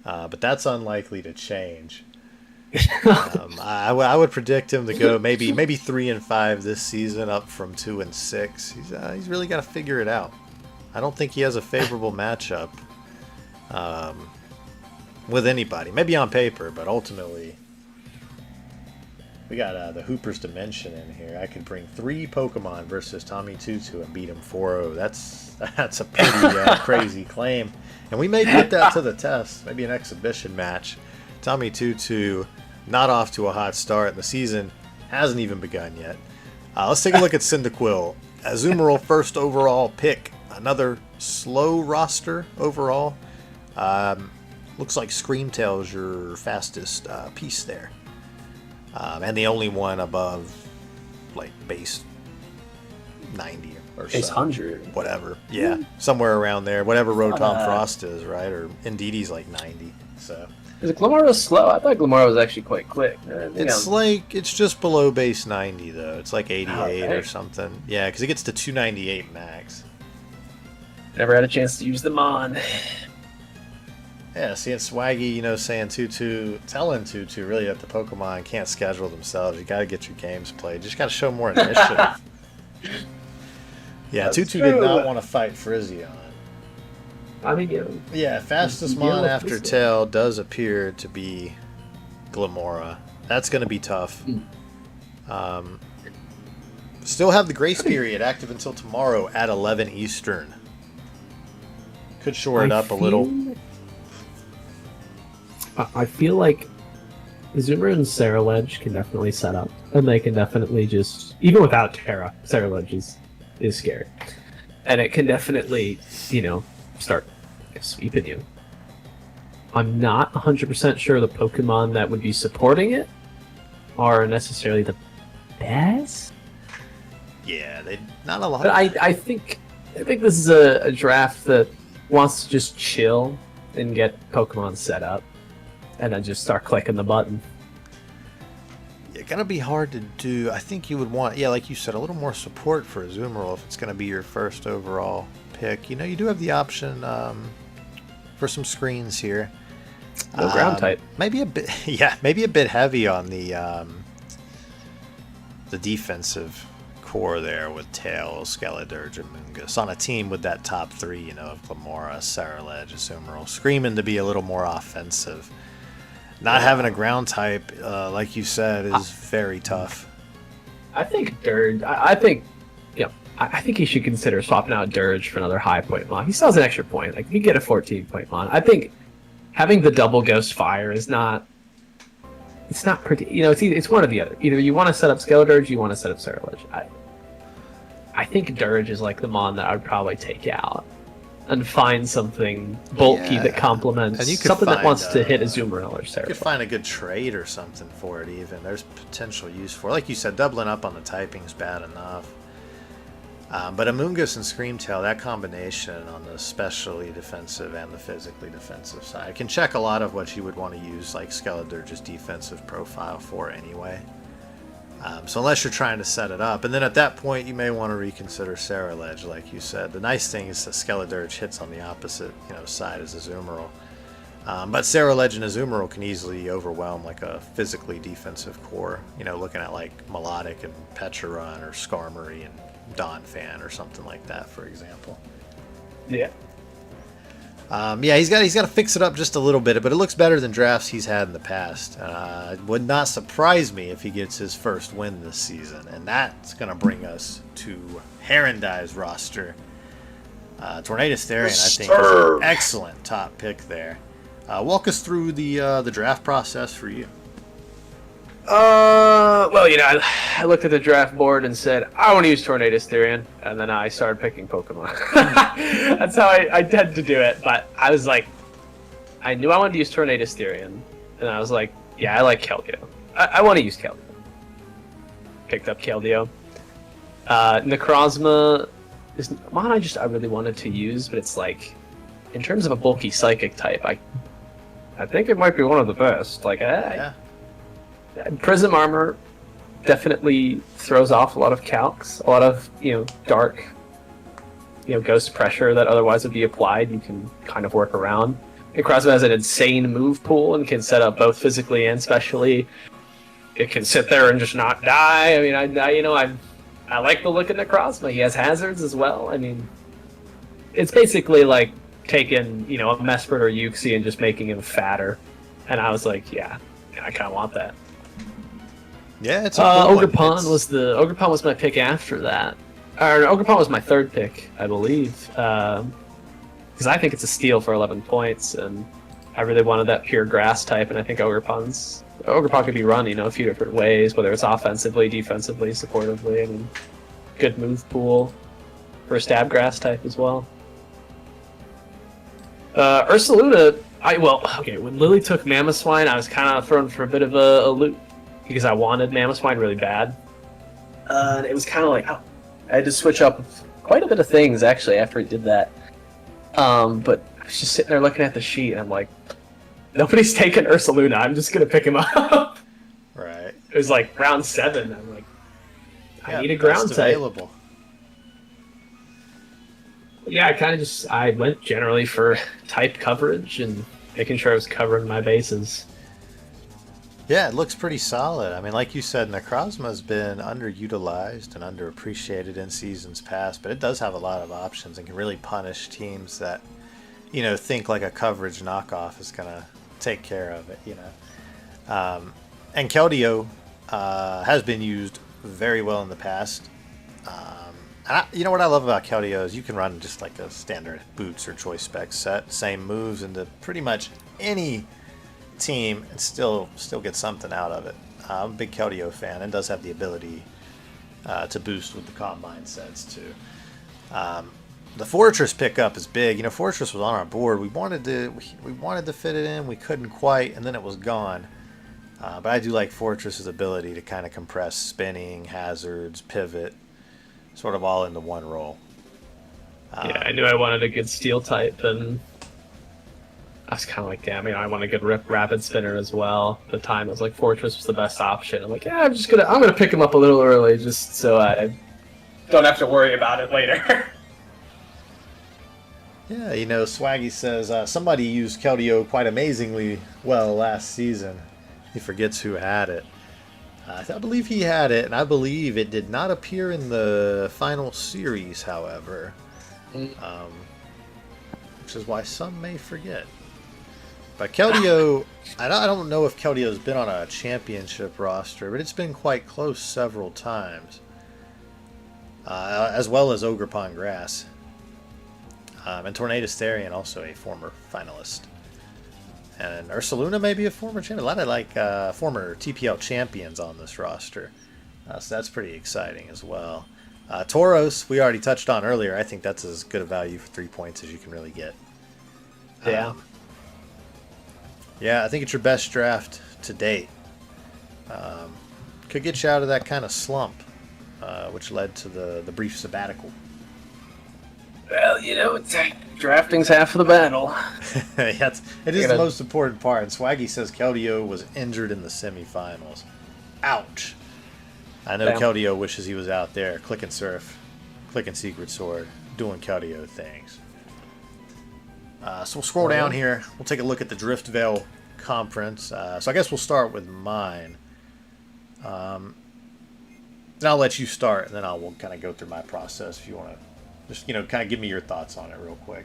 But that's unlikely to change. I would predict him to go maybe 3-5 this season, up from 2-6. He's really got to figure it out. I don't think he has a favorable matchup with anybody. Maybe on paper, but ultimately... We got the Hooper's Dimension in here. I could bring 3 Pokemon versus Tommy 2-2 and beat him 4-0. That's a pretty crazy claim. And we may put that to the test. Maybe an exhibition match. Tommy 2-2 not off to a hot start, and the season hasn't even begun yet. Let's take a look at Cyndaquil. Azumarill first overall pick. Another slow roster overall. Looks like Screamtail's your fastest piece there. And the only one above, like, base 90 or so. Base 100. Whatever. Yeah, somewhere around there. Whatever Rotom Frost is, right? Or Indeedee's like 90. So Is Glimmar slow? I thought Glimmar was actually quite quick. It's just below base 90, though. It's like 88 or something. Yeah, because it gets to 298 max. Never had a chance to use them on. Yeah, seeing Swaggy, saying 2-2, telling 2-2 really that the Pokemon can't schedule themselves. You got to get your games played. You just got to show more initiative. Yeah, That's Tutu true. did not want to fight Frisian. I mean, Yeah, fastest mon after tail does appear to be Glamora. That's going to be tough. Still have the grace period active until tomorrow at 11 Eastern. Could shore it up a little. I feel like Zoomer and Saraledge can definitely set up, and they can definitely just, even without Terra, Saraledge is scary, and it can definitely, start sweeping you. I'm not 100% sure the Pokemon that would be supporting it are necessarily the best. Yeah, they not a lot. But I think this is a draft that wants to just chill and get Pokemon set up, and then just start clicking the button. It's gonna be hard to do. I think you would want, like you said, a little more support for Azumarill if it's gonna be your first overall pick. You do have the option for some screens here. No ground type. Maybe a bit, maybe a bit heavy on the defensive core there with Tail, Skeledirge, and Mungus on a team with that top three, of Glamora, Saraledge, Azumarill, screaming to be a little more offensive. Not having a ground type, like you said, is very tough. I think Dirge. I think he should consider swapping out Dirge for another high point mon. He still has an extra point. Like, you get a 14-point mon. I think having the double Ghost Fire is not. It's not pretty. It's one or the other. Either you want to set up Skeledirge, you want to set up Saraledge. I think Dirge is like the mon that I would probably take out and find something bulky that complements something that wants to hit Azumarill or Saraledge. You could find a good trade or something for it even. There's potential use for it. Like you said, doubling up on the typing's bad enough. But Amoonguss and Screamtail, that combination on the especially defensive and the physically defensive side can check a lot of what you would want to use like Skeledirge's defensive profile for anyway. So unless you're trying to set it up, and then at that point you may want to reconsider Saraledge, like you said. The nice thing is that Skeledirge hits on the opposite side as Azumarill. But Saraledge and Azumarill can easily overwhelm like a physically defensive core. Looking at like Melodic and Petrarun or Skarmory and Donphan or something like that, for example. Yeah. He's got to fix it up just a little bit, but it looks better than drafts he's had in the past. It would not surprise me if he gets his first win this season, and that's going to bring us to Herondai's roster. Tornadus Therian, I think, is an excellent top pick there. Walk us through the draft process for you. I looked at the draft board and said, I want to use Tornadus Therian, and then I started picking Pokemon. That's how I tend to do it, but I was like, I knew I wanted to use Tornadus Therian, and I was like, I like Keldeo. I want to use Keldeo. Picked up Keldeo. Necrozma is one I really wanted to use, but it's like, in terms of a bulky psychic type, I think it might be one of the best. Like, Prism Armor definitely throws off a lot of calcs, a lot of dark, ghost pressure that otherwise would be applied. You can kind of work around. Necrozma has an insane move pool and can set up both physically and specially. It can sit there and just not die. I mean, I like the look of Necrozma. He has hazards as well. I mean, it's basically like taking a Mesprit or Uxie and just making him fatter. And I was like, I kind of want that. Yeah, it's a cool Ogerpon was my pick after that. Ogerpon was my third pick, I believe, because I think it's a steal for 11 points, and I really wanted that pure grass type, and I think Ogerpon could be run, a few different ways, whether it's offensively, defensively, supportively. I mean, good move pool for a stab grass type as well. Ursaluna, when Lily took Mamoswine, I was kind of thrown for a bit of a loop, because I wanted Mamoswine really bad. And it was kind of like, I had to switch up quite a bit of things, actually, after he did that. But I was just sitting there looking at the sheet, and I'm like, nobody's taking Ursaluna, I'm just going to pick him up. Right. It was like round 7, I'm like, I need a ground type. Available. Yeah, I went generally for type coverage and making sure I was covering my bases. Yeah, it looks pretty solid. I mean, like you said, Necrozma's been underutilized and underappreciated in seasons past, but it does have a lot of options and can really punish teams that, think like a coverage knockoff is going to take care of it, And Keldeo has been used very well in the past. You know what I love about Keldeo is you can run just like a standard boots or choice spec set, same moves into pretty much any team and still get something out of it. I'm a big Keldeo fan and does have the ability to boost with the combine sets too. The Fortress pickup is big. Fortress was on our board. We wanted to fit it in. We couldn't quite, and then it was gone. But I do like Fortress's ability to kind of compress spinning, hazards, pivot, sort of all into one roll. Yeah, I knew I wanted a good steel type, and I was kind of like, damn, I want a good rapid spinner as well. At the time, I was like, Fortress was the best option. I'm like, yeah, I'm gonna pick him up a little early, just so I don't have to worry about it later. Yeah, Swaggy says somebody used Keldeo quite amazingly well last season. He forgets who had it. I believe he had it, and I believe it did not appear in the final series, however. Which is why some may forget. But Keldeo, I don't know if Keldeo's been on a championship roster, but it's been quite close several times. As well as Ogre Pond Grass. And Tornado Starion, also a former finalist. And Ursaluna may be a former champion. A lot of former TPL champions on this roster. So that's pretty exciting as well. Tauros, we already touched on earlier. I think that's as good a value for 3 points as you can really get. Yeah. Yeah, I think it's your best draft to date. Could get you out of that kind of slump, which led to the brief sabbatical. Well, drafting's half of the battle. Yeah, it is the most important part. And Swaggy says Keldeo was injured in the semifinals. Ouch. I know Keldeo wishes he was out there clicking surf, clicking Secret Sword, doing Keldeo things. So we'll scroll down here. We'll take a look at the Drift Veil Conference. So I guess we'll start with mine. Then I'll let you start, and then we'll kind of go through my process if you want to. Just, kind of give me your thoughts on it real quick.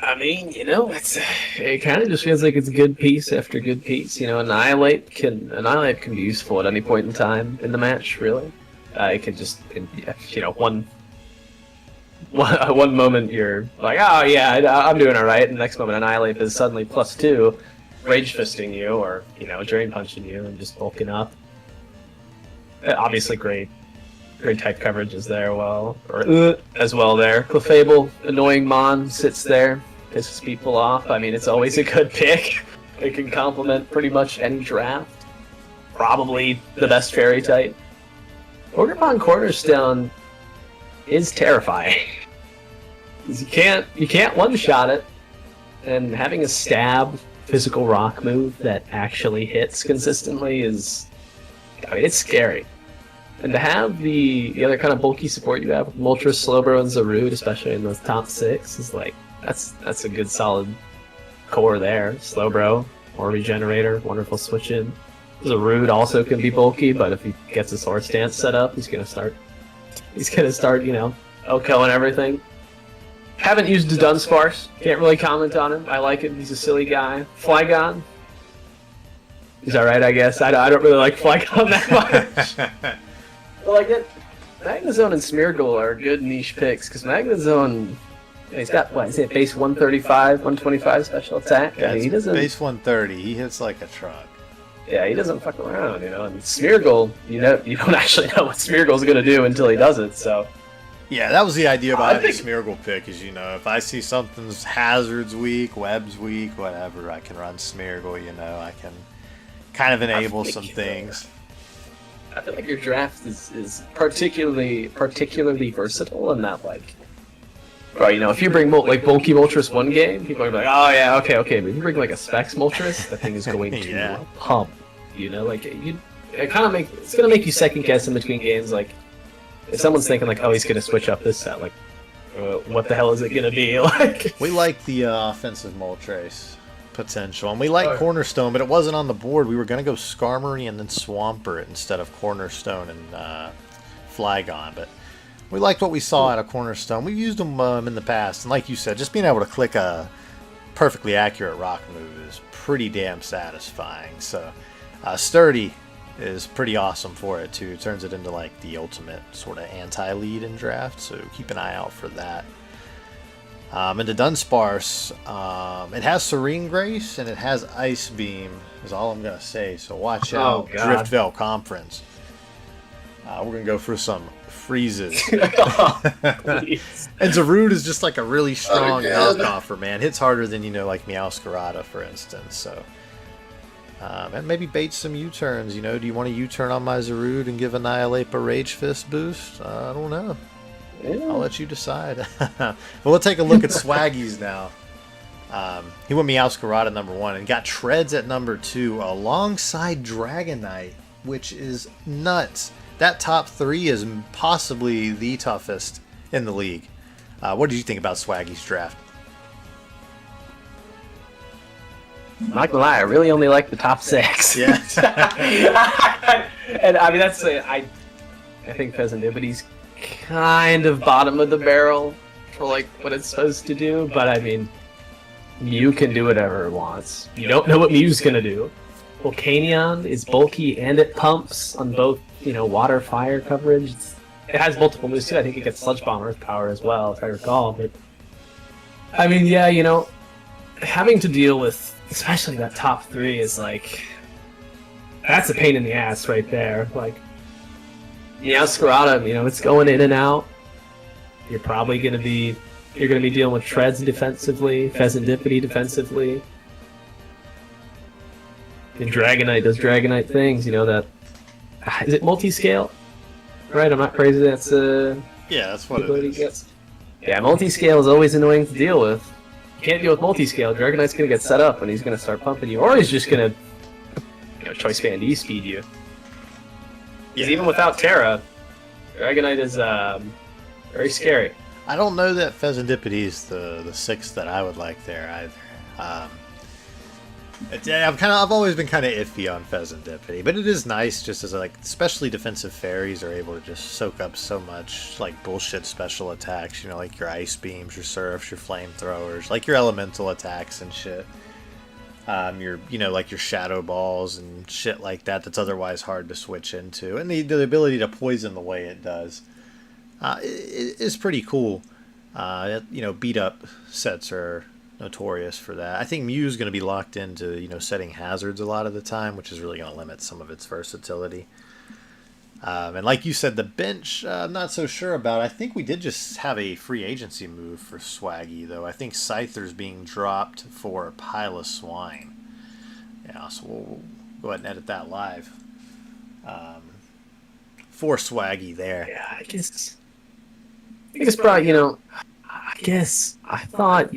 I mean, it kind of just feels like it's good piece after good piece. Annihilate can be useful at any point in time in the match. Really, it can just, one moment you're like, oh yeah, I'm doing all right, and the next moment Annihilate is suddenly +2, rage fisting you or drain punching you and just bulking up. Obviously, great type coverage is there as well there. Clefable, annoying Mon sits there, pisses people off. I mean, it's always a good pick. It can complement pretty much any draft. Probably the best fairy type. Ogre Pond Cornerstone is terrifying. You can't one-shot it, and having a stab physical rock move that actually hits consistently it's scary. And to have the other kind of bulky support you have with Moltres, Slowbro, and Zarude, especially in those top 6, is that's a good solid core there. Slowbro, or Regenerator, wonderful switch in. Zarude also can be bulky, but if he gets his Sword Stance set up, he's gonna start OKOing everything. Haven't used the Dunsparce, can't really comment on him. I like him, he's a silly guy. Flygon, he's alright, I guess. I don't really like Flygon that much. Well, Magnezone and Smeargle are good niche picks, because Magnezone, he's got, base 135, 125 special attack? Yeah, he doesn't... base 130, he hits like a truck. Yeah, he doesn't fuck around, and Smeargle, you don't actually know what Smeargle's going to do until he does it, so... Yeah, that was the idea behind the Smeargle pick, is, if I see something's hazards weak, webs weak, whatever, I can run Smeargle, I can kind of enable some things. I feel like your draft is particularly versatile in that, if you bring bulky Moltres one game, people are like, oh yeah, okay, but if you bring a Specs Moltres, that thing is going to pump. It's gonna make you second guess in between games. If someone's thinking oh, he's gonna switch up this set, what the hell is it gonna be? We like the offensive Moltres. potential. And we like Cornerstone, but it wasn't on the board. We were going to go Skarmory and then Swampert instead of Cornerstone and Flygon. But we liked what we saw out of Cornerstone. We've used them in the past. And like you said, just being able to click a perfectly accurate rock move is pretty damn satisfying. So Sturdy is pretty awesome for it, too. It turns it into like the ultimate sort of anti-lead in draft. So keep an eye out for that. Into Dunsparce, it has Serene Grace and it has Ice Beam, is all I'm going to say. So watch out, Drift Veil Conference. We're going to go for some freezes. And Zarude is just like a really strong knockoffer, man. Hits harder than, like Meowscarada, for instance. So, and maybe bait some U-turns. Do you want to U-turn on my Zarude and give Annihilate a Rage Fist boost? I don't know. Yeah. I'll let you decide. But we'll take a look at Swaggy's now. He went Meowscarada number 1 and got Treads at number 2 alongside Dragonite, which is nuts. That top 3 is possibly the toughest in the league. What did you think about Swaggy's draft? I'm not gonna lie, I really only like the top 6. Yeah. And I mean, I think Pheasantipiti's kind of bottom of the barrel for like what it's supposed to do, but I mean, Mew can do whatever it wants. You don't know what Mew's gonna do. Volcanion is bulky and it pumps on both, water, fire coverage. It has multiple moves too. I think it gets Sludge Bomb, Earth Power as well, if I recall. But I mean, yeah, having to deal with especially that top 3 is like, that's a pain in the ass right there. Like, Meowscarada, it's going in and out. You're probably gonna be dealing with Treads defensively, Pheasantipiti defensively. And Dragonite does Dragonite things, that is it multi-scale? Right, I'm not crazy, that's that's what it is. Gets. Yeah, multi-scale is always annoying to deal with. You can't deal with multi-scale, Dragonite's gonna get set up and he's gonna start pumping you, or he's just gonna Choice Band E-speed you. Because even without Terra, Dragonite is very scary. I don't know that Pheasantipiti is the 6th that I would like there either. I've always been kind of iffy on Pheasantipiti, but it is nice just as especially defensive fairies are able to just soak up so much like bullshit special attacks. Like your ice beams, your surfs, your flamethrowers, like your elemental attacks and shit. Your like your shadow balls and shit like that that's otherwise hard to switch into, and the ability to poison the way it does is pretty cool. Beat up sets are notorious for that. I think Mew's going to be locked into setting hazards a lot of the time, which is really going to limit some of its versatility. And like you said, the bench, I'm not so sure about. I think we did just have a free agency move for Swaggy, though. I think Scyther's being dropped for Pile of Swine. Yeah, so we'll go ahead and edit that live. For Swaggy there. Yeah, I guess probably, I thought,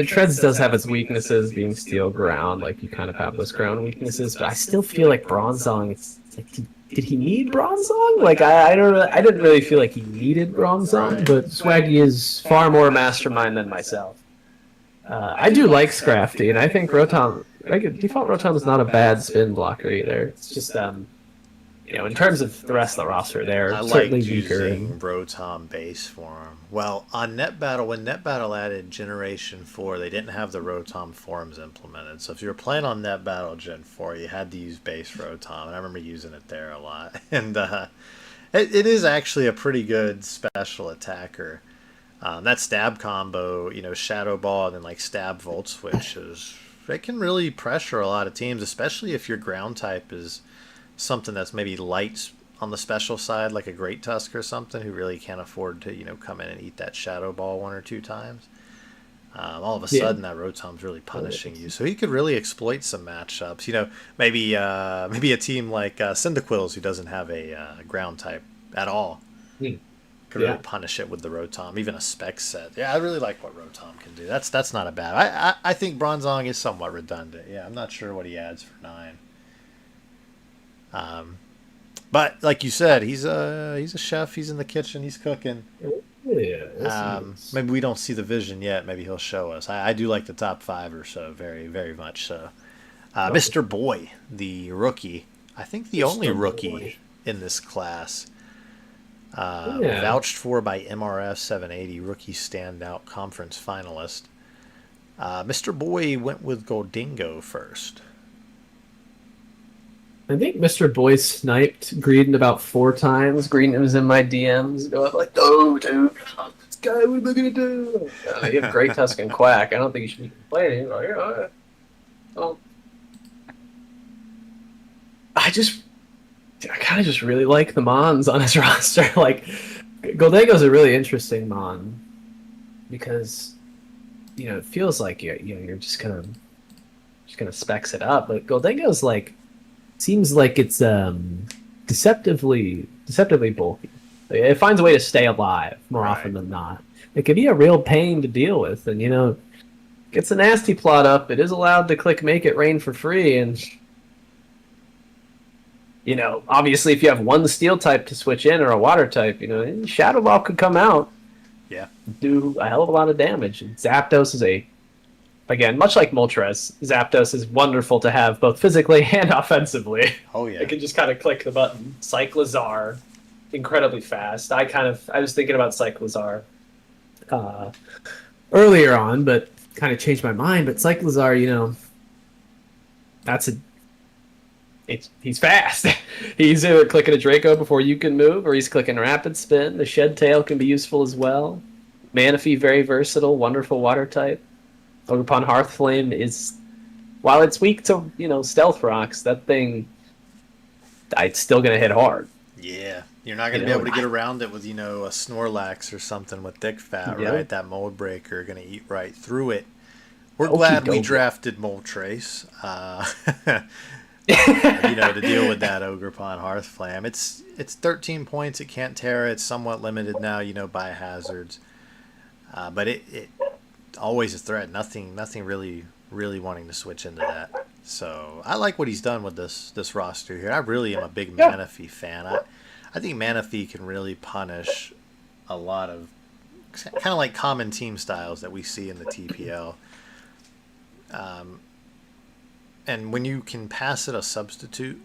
Treads does have its weaknesses, being Steel Ground, like you kind of have those ground weaknesses, but I still feel like Bronzong, it's like, did he need Bronzong? Like, I didn't really feel like he needed Bronzong, but Swaggy is far more mastermind than myself. I do like Scrafty, and I think Rotom, default Rotom is not a bad spin blocker either. It's just, in terms of the rest of the roster, they're certainly weaker. I like using Rotom base form. Well, on NetBattle, when NetBattle added Generation 4, they didn't have the Rotom forms implemented. So if you were playing on NetBattle Gen 4, you had to use base Rotom, and I remember using it there a lot. And it is actually a pretty good special attacker. That stab combo, Shadow Ball and then Stab Volt Switch, it can really pressure a lot of teams, especially if your ground type is something that's maybe light on the special side, like a Great Tusk or something, who really can't afford to, come in and eat that Shadow Ball 1 or 2 times. All of a sudden, that Rotom's really punishing you. So he could really exploit some matchups. Maybe a team like Cyndaquils, who doesn't have a ground type at all, could really punish it with the Rotom. Even a spec set. Yeah, I really like what Rotom can do. That's not a bad. I think Bronzong is somewhat redundant. Yeah, I'm not sure what he adds for 9. But like you said, he's a chef. He's in the kitchen. He's cooking. Yes, he is. Maybe we don't see the vision yet. Maybe he'll show us. I do like the top five or so, very, very much so. Okay. Mr. Boy, the rookie, I think the only Mr. rookie Boy. in this class, Yeah. vouched for by MRF 780, rookie standout conference finalist. Mr. Boy went with Goldingo first. I think Mr. Boy sniped Greedon about 4 times. Greedon was in my DMs going like, "No, dude, this guy, what am I gonna do?" You have Great Tusk and Quack. I don't think you should be complaining. Like, yeah, all right. Well, I kind of just really like the Mons on his roster. Like, Goldango's a really interesting Mon because it feels like you're just gonna specs it up, but Goldango's like seems like it's deceptively bulky. It finds a way to stay alive more often Right. than not. It can be a real pain to deal with, and gets a nasty plot up. It is allowed to click make it rain for free, and obviously if you have one steel type to switch in or a water type, Shadow Ball could come out, Yeah. do a hell of a lot of damage. And Zapdos is again, much like Moltres, Zapdos is wonderful to have both physically and offensively. Oh, yeah. It can just kind of click the button. Cyclizar, incredibly fast. I was thinking about Cyclizar earlier on, but kind of changed my mind. But Cyclizar, that's he's fast. He's either clicking a Draco before you can move, or he's clicking Rapid Spin. The Shed Tail can be useful as well. Manaphy, very versatile, wonderful water type. Ogerpon Hearthflame is, while it's weak to Stealth Rocks, that thing, it's still gonna hit hard. Yeah. You're not going to be able to get around it with, a Snorlax or something with thick fat, Yeah. right? That mold breaker going to eat right through it. We're Okie glad we dokie. drafted Moltres, to deal with that Ogerpon Hearthflame. It's 13 points. It can't tear. It's somewhat limited now, by hazards. But it always a threat. Nothing really wanting to switch into that. So I like what he's done with this roster here. I really am a big Manaphy fan. I think Manaphy can really punish a lot of kind of like common team styles that we see in the TPL. And when you can pass it a substitute,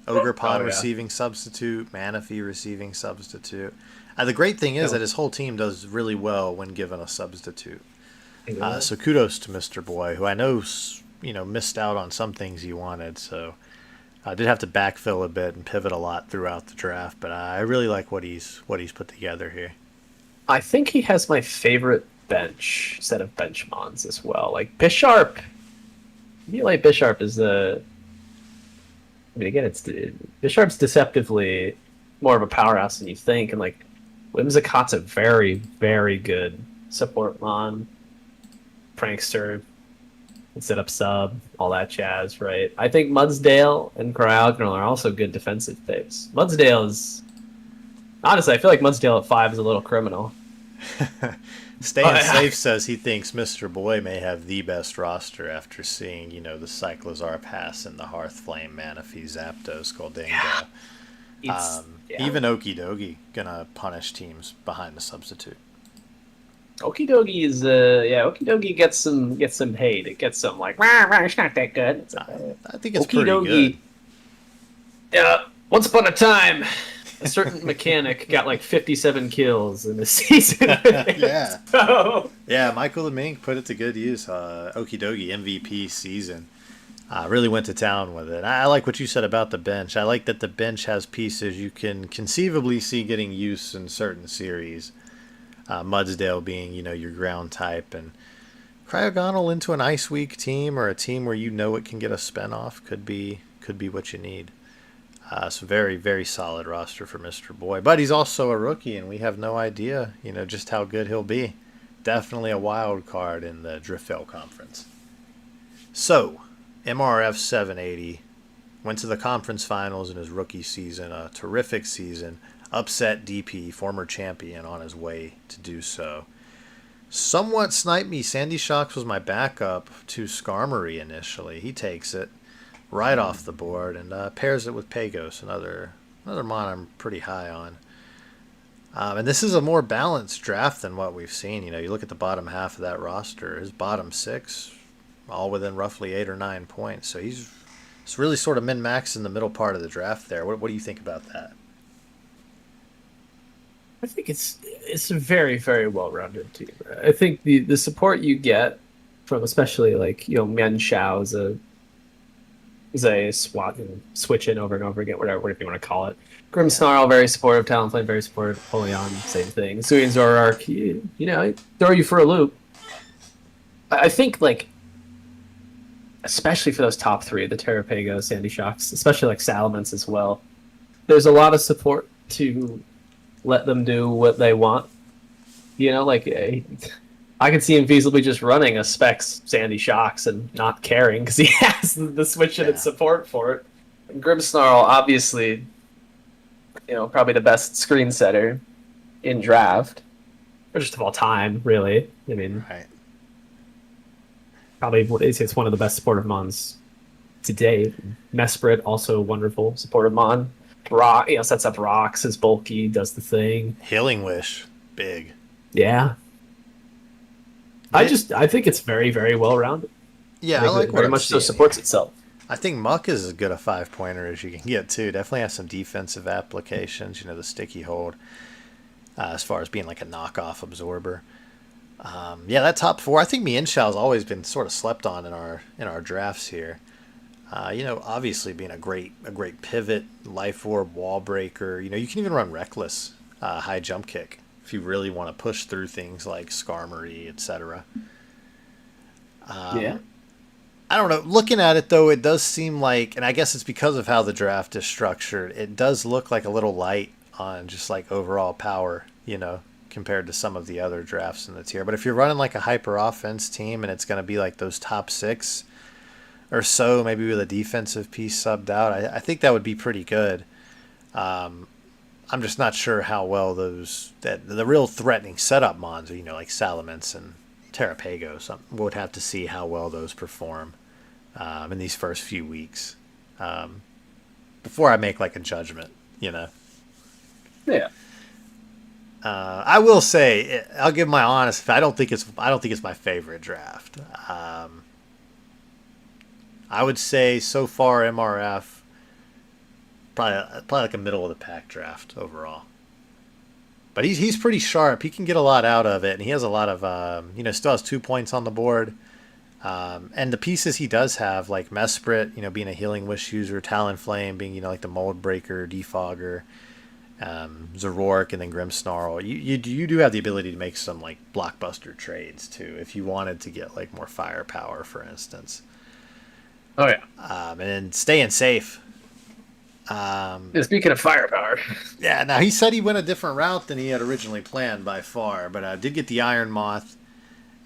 Ogerpon receiving substitute, Manaphy receiving substitute. The great thing is that his whole team does really well when given a substitute. So kudos to Mr. Boy, who I know missed out on some things he wanted. So I did have to backfill a bit and pivot a lot throughout the draft, but I really like what he's put together here. I think he has my favorite set of bench mons as well. Like Bisharp, I feel like Bisharp is again, Bisharp's deceptively more of a powerhouse than you think, and like Whimsicott's a very, very good support mon, prankster, set up sub, all that jazz, right? I think Mudsdale and Cryogonal are also good defensive picks. Mudsdale is honestly, I feel like Mudsdale at 5 is a little criminal. Staying Safe says he thinks Mr. Boy may have the best roster after seeing, the Cyclizar pass and the Hearthflame, Manaphy, Zapdos, Goldingo. Even Okidogi gonna punish teams behind the substitute. Okidogi is Okidogi gets some hate. It gets some like it's not that good. I think it's pretty good. Yeah, once upon a time, a certain mechanic got like 57 kills in the season. Yeah. So... Yeah, Michael the Mink put it to good use. Okidogi MVP season. Really went to town with it. I like what you said about the bench. I like that the bench has pieces you can conceivably see getting use in certain series. Mudsdale being, your ground type, and Cryogonal into an Ice Week team or a team where it can get a spin off could be what you need. So very, very solid roster for Mr. Boy. But he's also a rookie, and we have no idea, just how good he'll be. Definitely a wild card in the Driftveil Conference. So, MRF 780 went to the conference finals in his rookie season, a terrific season. Upset DP, former champion, on his way to do so. Somewhat sniped me. Sandy Shocks was my backup to Skarmory initially. He takes it right off the board and pairs it with Pagos, another mon I'm pretty high on. And this is a more balanced draft than what we've seen. You look at the bottom half of that roster, his bottom six, all within roughly 8 or 9 points. So it's really sort of min-max in the middle part of the draft there. What do you think about that? I think it's a very, very well-rounded team. I think the support you get from especially like Mian Shao is a swat and switch in over and over again, whatever you want to call it. Grimmsnarl, very supportive. Talonflame, very supportive. Polion, same thing. Suyin Zoroark, throw you for a loop. I think like especially for those top three, the Terrapagos, Sandy Shocks, especially like Salamence as well. There's a lot of support to let them do what they want. I could see him feasibly just running a Specs Sandy Shocks and not caring because he has the switch in and support for it. And Grimmsnarl, obviously, probably the best screen setter in draft, or just of all time, really. I mean, Right. probably it's one of the best supportive mons to date. Mesprit, also a wonderful supportive mon. Rock, sets up rocks, is bulky, does the thing. Healing Wish, big. Yeah. I think it's very, very well rounded. Yeah, I like think it what very I'm much so seeing supports here. itself. I think Muck is as good a 5-pointer as you can get too. Definitely has some defensive applications. The sticky hold, as far as being like a knockoff absorber. That top four. I think Mian Shao's always been sort of slept on in our drafts here. Obviously being a great pivot, life orb, wall breaker. You can even run reckless, high jump kick if you really want to push through things like Skarmory, etc. Yeah. I don't know. Looking at it though, it does seem like, and I guess it's because of how the draft is structured, it does look like a little light on just like overall power, compared to some of the other drafts in the tier. But if you're running like a hyper offense team and it's going to be like those top six or so, maybe with a defensive piece subbed out, I think that would be pretty good. I'm just not sure how well the real threatening setup mons, like Salamence and Terrapagos, would have to see how well those perform in these first few weeks before I make like a judgment. Yeah. I will say, I'll give my honest. I don't think it's my favorite draft. I would say so far MRF probably like a middle of the pack draft overall. But he's pretty sharp. He can get a lot out of it, and he has a lot of still has 2 points on the board. And the pieces he does have, like Mesprit, being a Healing Wish user, Talonflame being like the Mold Breaker, Defogger, Zoroark, and then Grimmsnarl. You do have the ability to make some like blockbuster trades too if you wanted to get like more firepower, for instance. Oh yeah. And then staying safe. Speaking of firepower. Yeah, now he said he went a different route than he had originally planned by far, but I did get the Iron Moth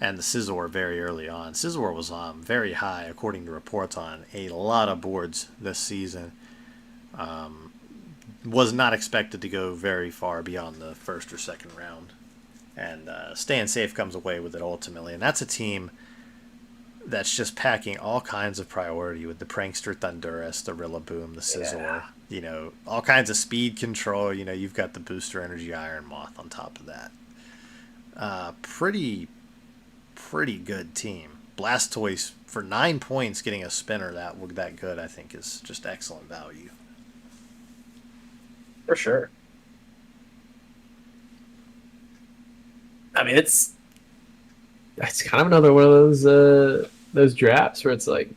and the Scizor very early on. Scizor was very high, according to reports, on a lot of boards this season. Was not expected to go very far beyond the first or second round. And staying safe comes away with it ultimately. And that's a team that's just packing all kinds of priority with the Prankster Thunderous, the Rillaboom, the Scizor. Yeah. All kinds of speed control. You've got the Booster Energy Iron Moth on top of that. Pretty good team. Blastoise for 9 points getting a spinner that good, I think, is just excellent value. For sure. I mean, it's kind of another one of those drafts where it's like,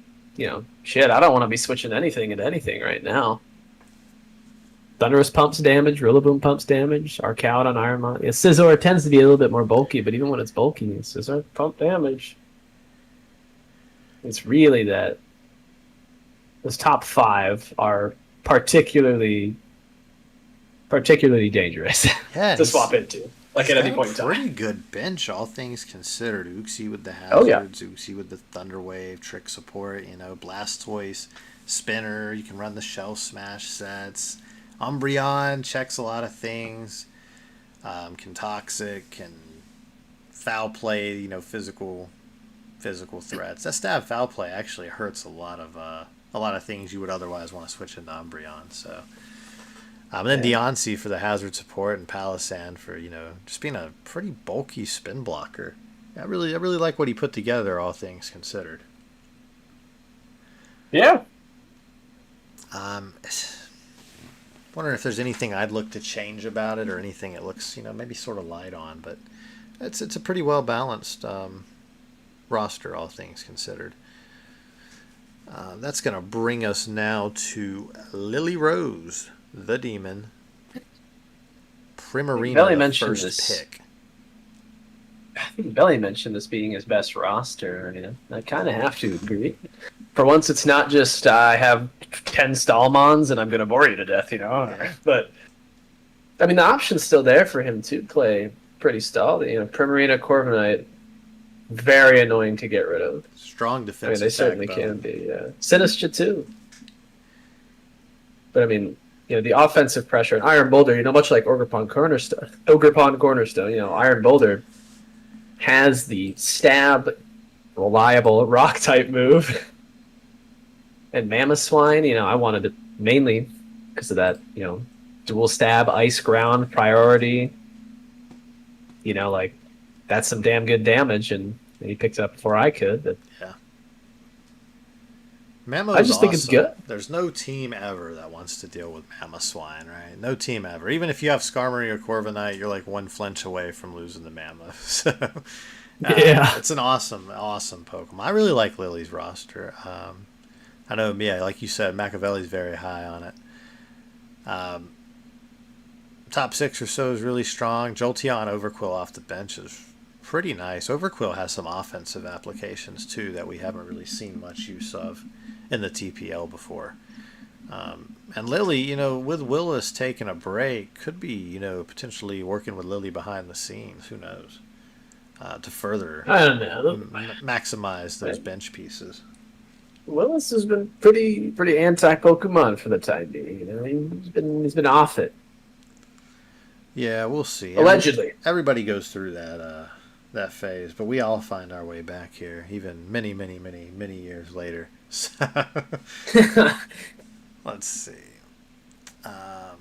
shit, I don't want to be switching anything into anything right now. Thunderous pumps damage, Rillaboom pumps damage, Arcout on Ironmon. Yeah, Scizor tends to be a little bit more bulky, but even when it's bulky, Scizor pump damage. It's really that those top five are particularly dangerous to swap into. Like at any point in time. Pretty good bench, all things considered. Uxie with the hazards, Oh, yeah. Uxie with the Thunder Wave, Trick Support, Blastoise, Spinner, you can run the Shell Smash sets. Umbreon checks a lot of things. Can Toxic, can Foul Play, physical threats. That stab Foul Play actually hurts a lot of things you would otherwise want to switch into Umbreon. So And then Deoncy for the hazard support and Palisand for, just being a pretty bulky spin blocker. I really like what he put together, all things considered. Yeah. Wondering if there's anything I'd look to change about it or anything it looks, maybe sort of light on, but it's a pretty well balanced roster, all things considered. That's going to bring us now to Lily Rose, the Demon. Primarina, the first pick. I think Belly mentioned this being his best roster. I kind of have to agree. For once, it's not just I have 10 Stallmons and I'm going to bore you to death, But, the option's still there for him to play pretty stalled. Primarina, Corviknight, very annoying to get rid of. Strong defensive they certainly can be. Sinistra, too. But, the offensive pressure and Iron Boulder, much like Ogrepon Cornerstone, Iron Boulder has the stab, reliable rock type move. And Mamoswine, I wanted it mainly because of that, dual stab, ice ground priority. That's some damn good damage, and he picked it up before I could. But yeah. Mamo I just think it's good. There's no team ever that wants to deal with Mamoswine, right? No team ever. Even if you have Skarmory or Corviknight, you're like one flinch away from losing the Mamo. So, yeah. It's an awesome Pokemon. I really like Lily's roster. I know, like you said, Machiavelli's very high on it. Top 6 or so is really strong. Jolteon Overquill off the bench is pretty nice. Overquill has some offensive applications, too, that we haven't really seen much use of in the TPL before. And Lily, with Willis taking a break, could be, potentially working with Lily behind the scenes. Who knows? To further I don't know. Maximize those bench pieces. Willis has been pretty anti-Pokemon for the time being. He's been off it. Yeah, we'll see. Allegedly, everybody goes through that phase, but we all find our way back here, even many years later. So, let's see. I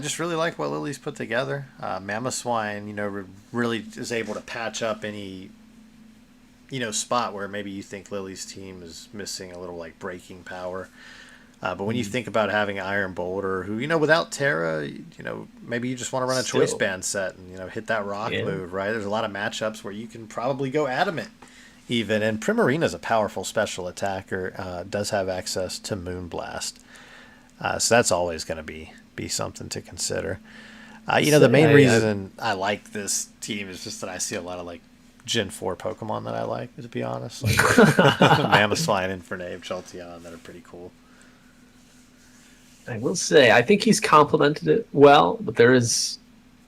just really like what Lily's put together. Mamoswine, really is able to patch up any spot where maybe you think Lily's team is missing a little breaking power. But when you think about having Iron Boulder, who, without Terra, maybe you just want to run a Choice Band set and, hit that rock move, right? There's a lot of matchups where you can probably go Adamant even. And Primarina's a powerful special attacker, does have access to Moonblast. So that's always going to be something to consider. The main reason I like this team is just that I see a lot of, Gen 4 Pokemon that I like, to be honest. Like Mamoswine, Infernape, Jolteon, that are pretty cool. I will say, I think he's complemented it well, but there's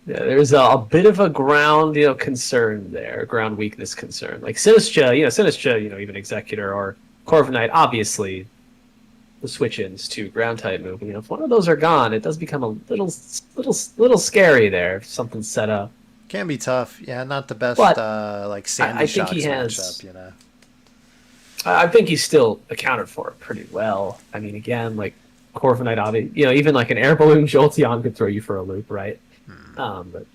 a bit of a ground, concern there, ground weakness concern. Like Sinistra, even Executor or Corviknight, obviously the switch-ins to ground type move. If one of those are gone, it does become a little scary there if something's set up. Can be tough. Yeah, not the best Sandy Shocks matchup, I think he's still accounted for pretty well. Again, Corviknight, obviously, even an air balloon Jolteon could throw you for a loop, right? But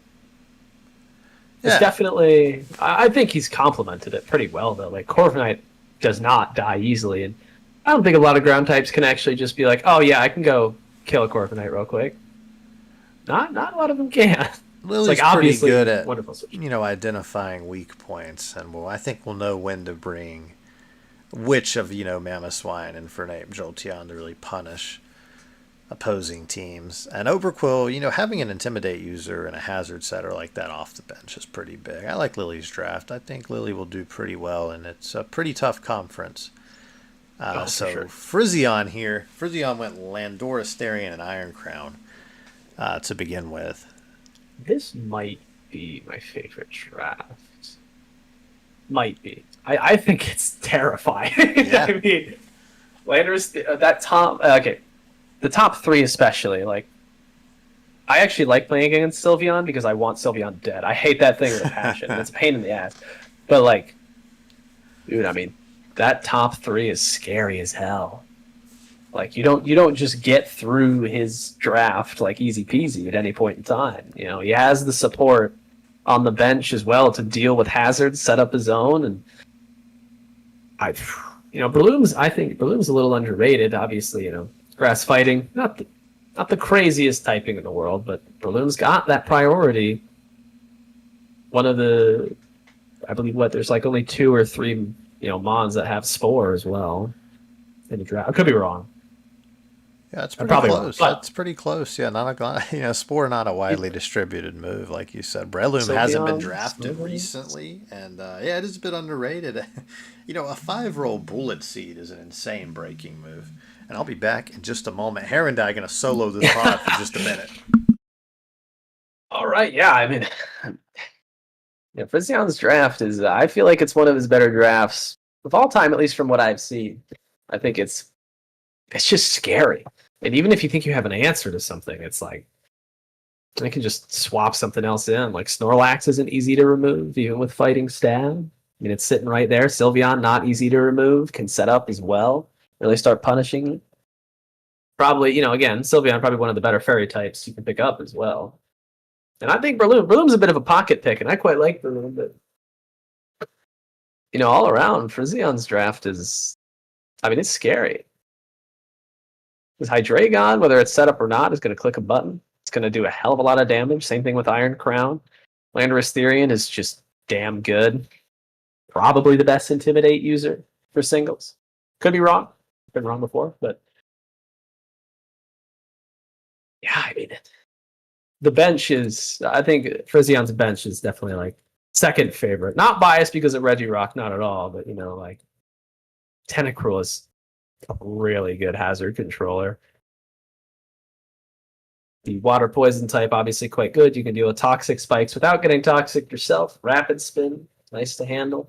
it's definitely, I think he's complemented it pretty well, though. Corviknight does not die easily, and I don't think a lot of ground types can actually just be like, oh yeah, I can go kill a Corviknight real quick. Not a lot of them can. Lily's pretty good at identifying weak points, and I think we'll know when to bring which of Mamoswine and Infernape, Jolteon to really punish opposing teams. And Overquill, having an Intimidate user and a Hazard setter like that off the bench is pretty big. I like Lily's draft. I think Lily will do pretty well, and it's a pretty tough conference. For sure. Frisian here. Frisian went Landora, Starion, and Iron Crown to begin with. This might be my favorite draft. Might be. I think it's terrifying. Yeah. Landor's that top. Okay, the top 3 especially. I actually like playing against Sylveon because I want Sylveon dead. I hate that thing with a passion. It's a pain in the ass. But dude, that top 3 is scary as hell. Like you don't just get through his draft like easy peasy at any point in time. You know, he has the support on the bench as well to deal with hazards, set up his own, and I, I think Bloom's a little underrated. Obviously, grass fighting, not the craziest typing in the world, but Bloom's got that priority. One of the, I believe, there's like only 2 or 3, Mons that have Spore as well in the draft. I could be wrong. Yeah, it's pretty close. That's pretty close. Yeah, Spore not a widely distributed move, like you said. Breloom hasn't been drafted recently, and it is a bit underrated. A 5-roll Bullet Seed is an insane breaking move. And I'll be back in just a moment. Hair and I are going to solo this pod for just a minute. All right, yeah, I mean, Friction's draft is, I feel like it's one of his better drafts of all time, at least from what I've seen. I think it's just scary. And even if you think you have an answer to something, it's like, I can just swap something else in. Like Snorlax isn't easy to remove, even with Fighting Stab. I mean, it's sitting right there. Sylveon, not easy to remove, can set up as well. Really start punishing it. Probably, again, Sylveon, probably one of the better fairy types you can pick up as well. And I think Breloom's a bit of a pocket pick, and I quite like Breloom, but all around, Friction's draft is, it's scary. Because Hydreigon, whether it's set up or not, is going to click a button. It's going to do a hell of a lot of damage. Same thing with Iron Crown. Landorus Therian is just damn good. Probably the best Intimidate user for singles. Could be wrong. Been wrong before, but yeah, the bench is, I think Friction's bench is definitely like second favorite. Not biased because of Regirock, not at all, but like Tentacruel is a really good hazard controller. The water poison type, obviously quite good. You can deal with toxic spikes without getting toxic yourself. Rapid spin, nice to handle.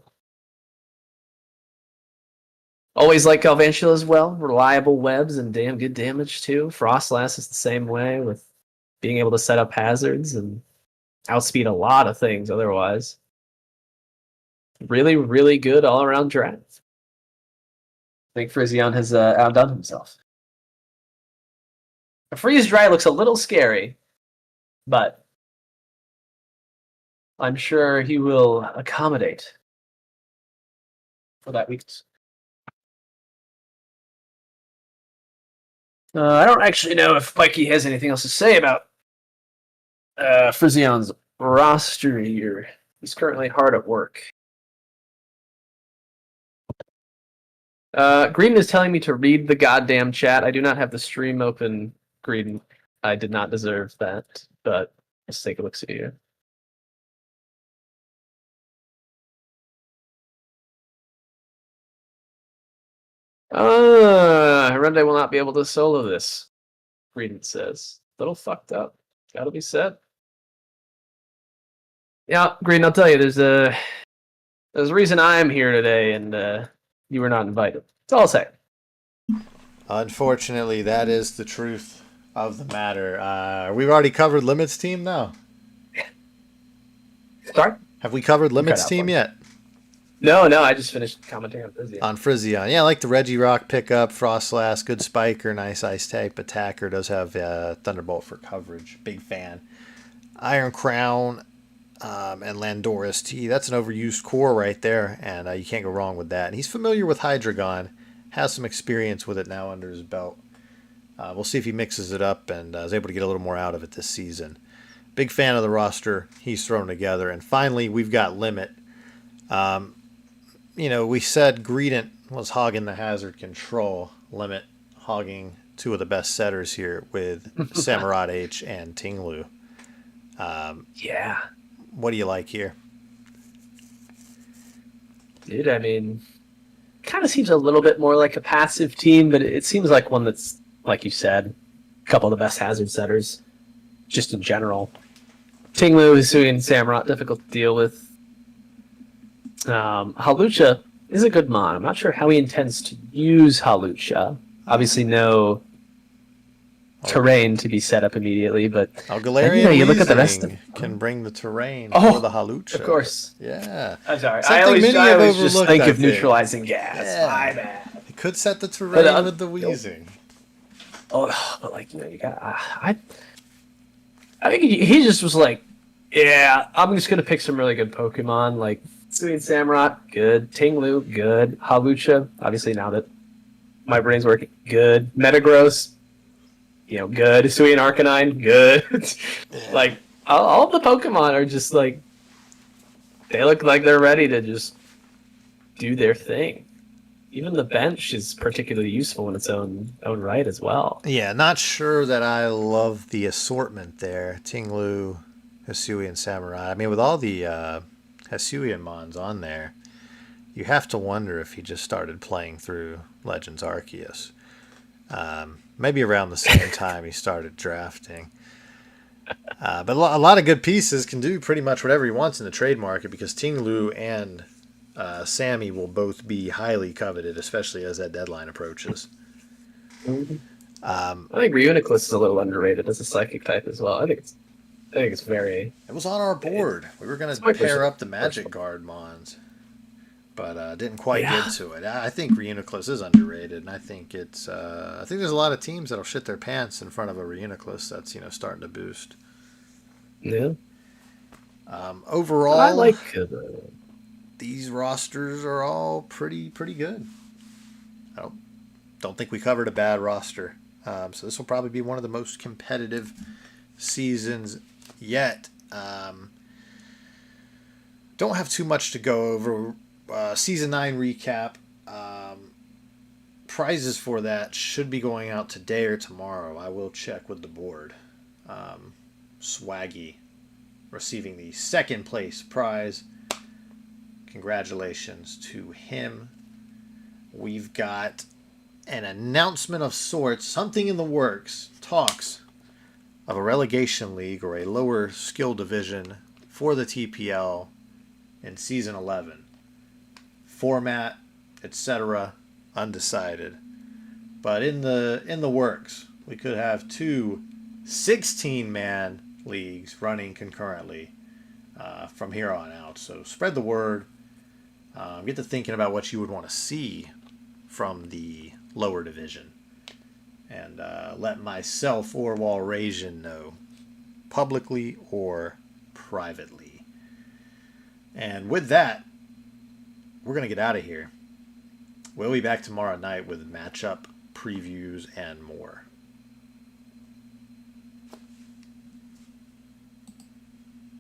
Always like Galvantula as well. Reliable webs and damn good damage too. Frostlass is the same way, with being able to set up hazards and outspeed a lot of things otherwise. Really, really good all-around draft. I think Fricción has outdone himself. A Freeze Dry looks a little scary, but I'm sure he will accommodate for that weakness. I don't actually know if Mikey has anything else to say about Fricción's roster here. He's currently hard at work. Green is telling me to read the goddamn chat. I do not have the stream open, Green. I did not deserve that, but let's take a look see here. Hyundai will not be able to solo this, Green says. Little fucked up. Gotta be said. Yeah, Green, I'll tell you, there's a reason I'm here today, and you were not invited. That's all I'll say. Unfortunately, that is the truth of the matter. We've already covered Limit's team now. Sorry? Have we covered Limit's team yet? No, I just finished commenting on Fricción. On Fricción. Yeah, I like the Regirock pickup, Frostlass, good spiker, nice ice type attacker, does have Thunderbolt for coverage. Big fan. Iron Crown and Landorus T. That's an overused core right there, and you can't go wrong with that. And he's familiar with Hydreigon, has some experience with it now under his belt. We'll see if he mixes it up and is able to get a little more out of it this season. Big fan of the roster he's thrown together. And finally, we've got Limit. We said Greedent was hogging the hazard control. Limit hogging two of the best setters here with Samurott H and Tinglu. Yeah. What do you like here? Dude, kind of seems a little bit more like a passive team, but it seems like one that's, like you said, a couple of the best hazard setters, just in general. Tinglu, Hisui, and Samurott, difficult to deal with. Hawlucha is a good mon. I'm not sure how he intends to use Hawlucha. Obviously, no terrain to be set up immediately, but Galarian you look at the rest of can bring the terrain for the Hawlucha. Of course. Yeah. I'm sorry. I always just think of neutralizing gas. Yeah. My bad. It could set the terrain with the Weezing. Oh, but like, you got I think he just was like, yeah, I'm just gonna pick some really good Pokemon like Sweet Samurott, good. Tinglu, good. Halucha, obviously now that my brain's working, good. Metagross, good. Sweet Arcanine, good. Like all the Pokemon are just like they look like they're ready to just do their thing. Even the bench is particularly useful in its own right as well. Yeah, not sure that I love the assortment there. Tinglu, Hisuian Samurai. I mean, with all the Hisuian Mons on there, you have to wonder if he just started playing through Legends Arceus. Maybe around the same time he started drafting. But a lot of good pieces can do pretty much whatever he wants in the trade market because Tinglu and Sammy will both be highly coveted, especially as that deadline approaches. I think Reuniclus is a little underrated as a psychic type as well. I think it's very. It was on our board. We were going to pair up the Magic Guard Mons, but didn't quite get to it. I think Reuniclus is underrated, and I think it's. I think there's a lot of teams that'll shit their pants in front of a Reuniclus that's starting to boost. Yeah. Overall, I like these rosters are all pretty good. I don't think we covered a bad roster. So this will probably be one of the most competitive seasons yet. Don't have too much to go over. Season 9 recap. Prizes for that should be going out today or tomorrow. I will check with the board. Swaggy receiving the second place prize. Congratulations to him. We've got an announcement of sorts, something in the works, talks of a relegation league or a lower skill division for the TPL in Season 11. Format, etc., undecided. But in the works, we could have two 16-man leagues running concurrently from here on out. So spread the word. Get to thinking about what you would want to see from the lower division. And let myself or Walrasian know, publicly or privately. And with that, we're going to get out of here. We'll be back tomorrow night with matchup previews and more.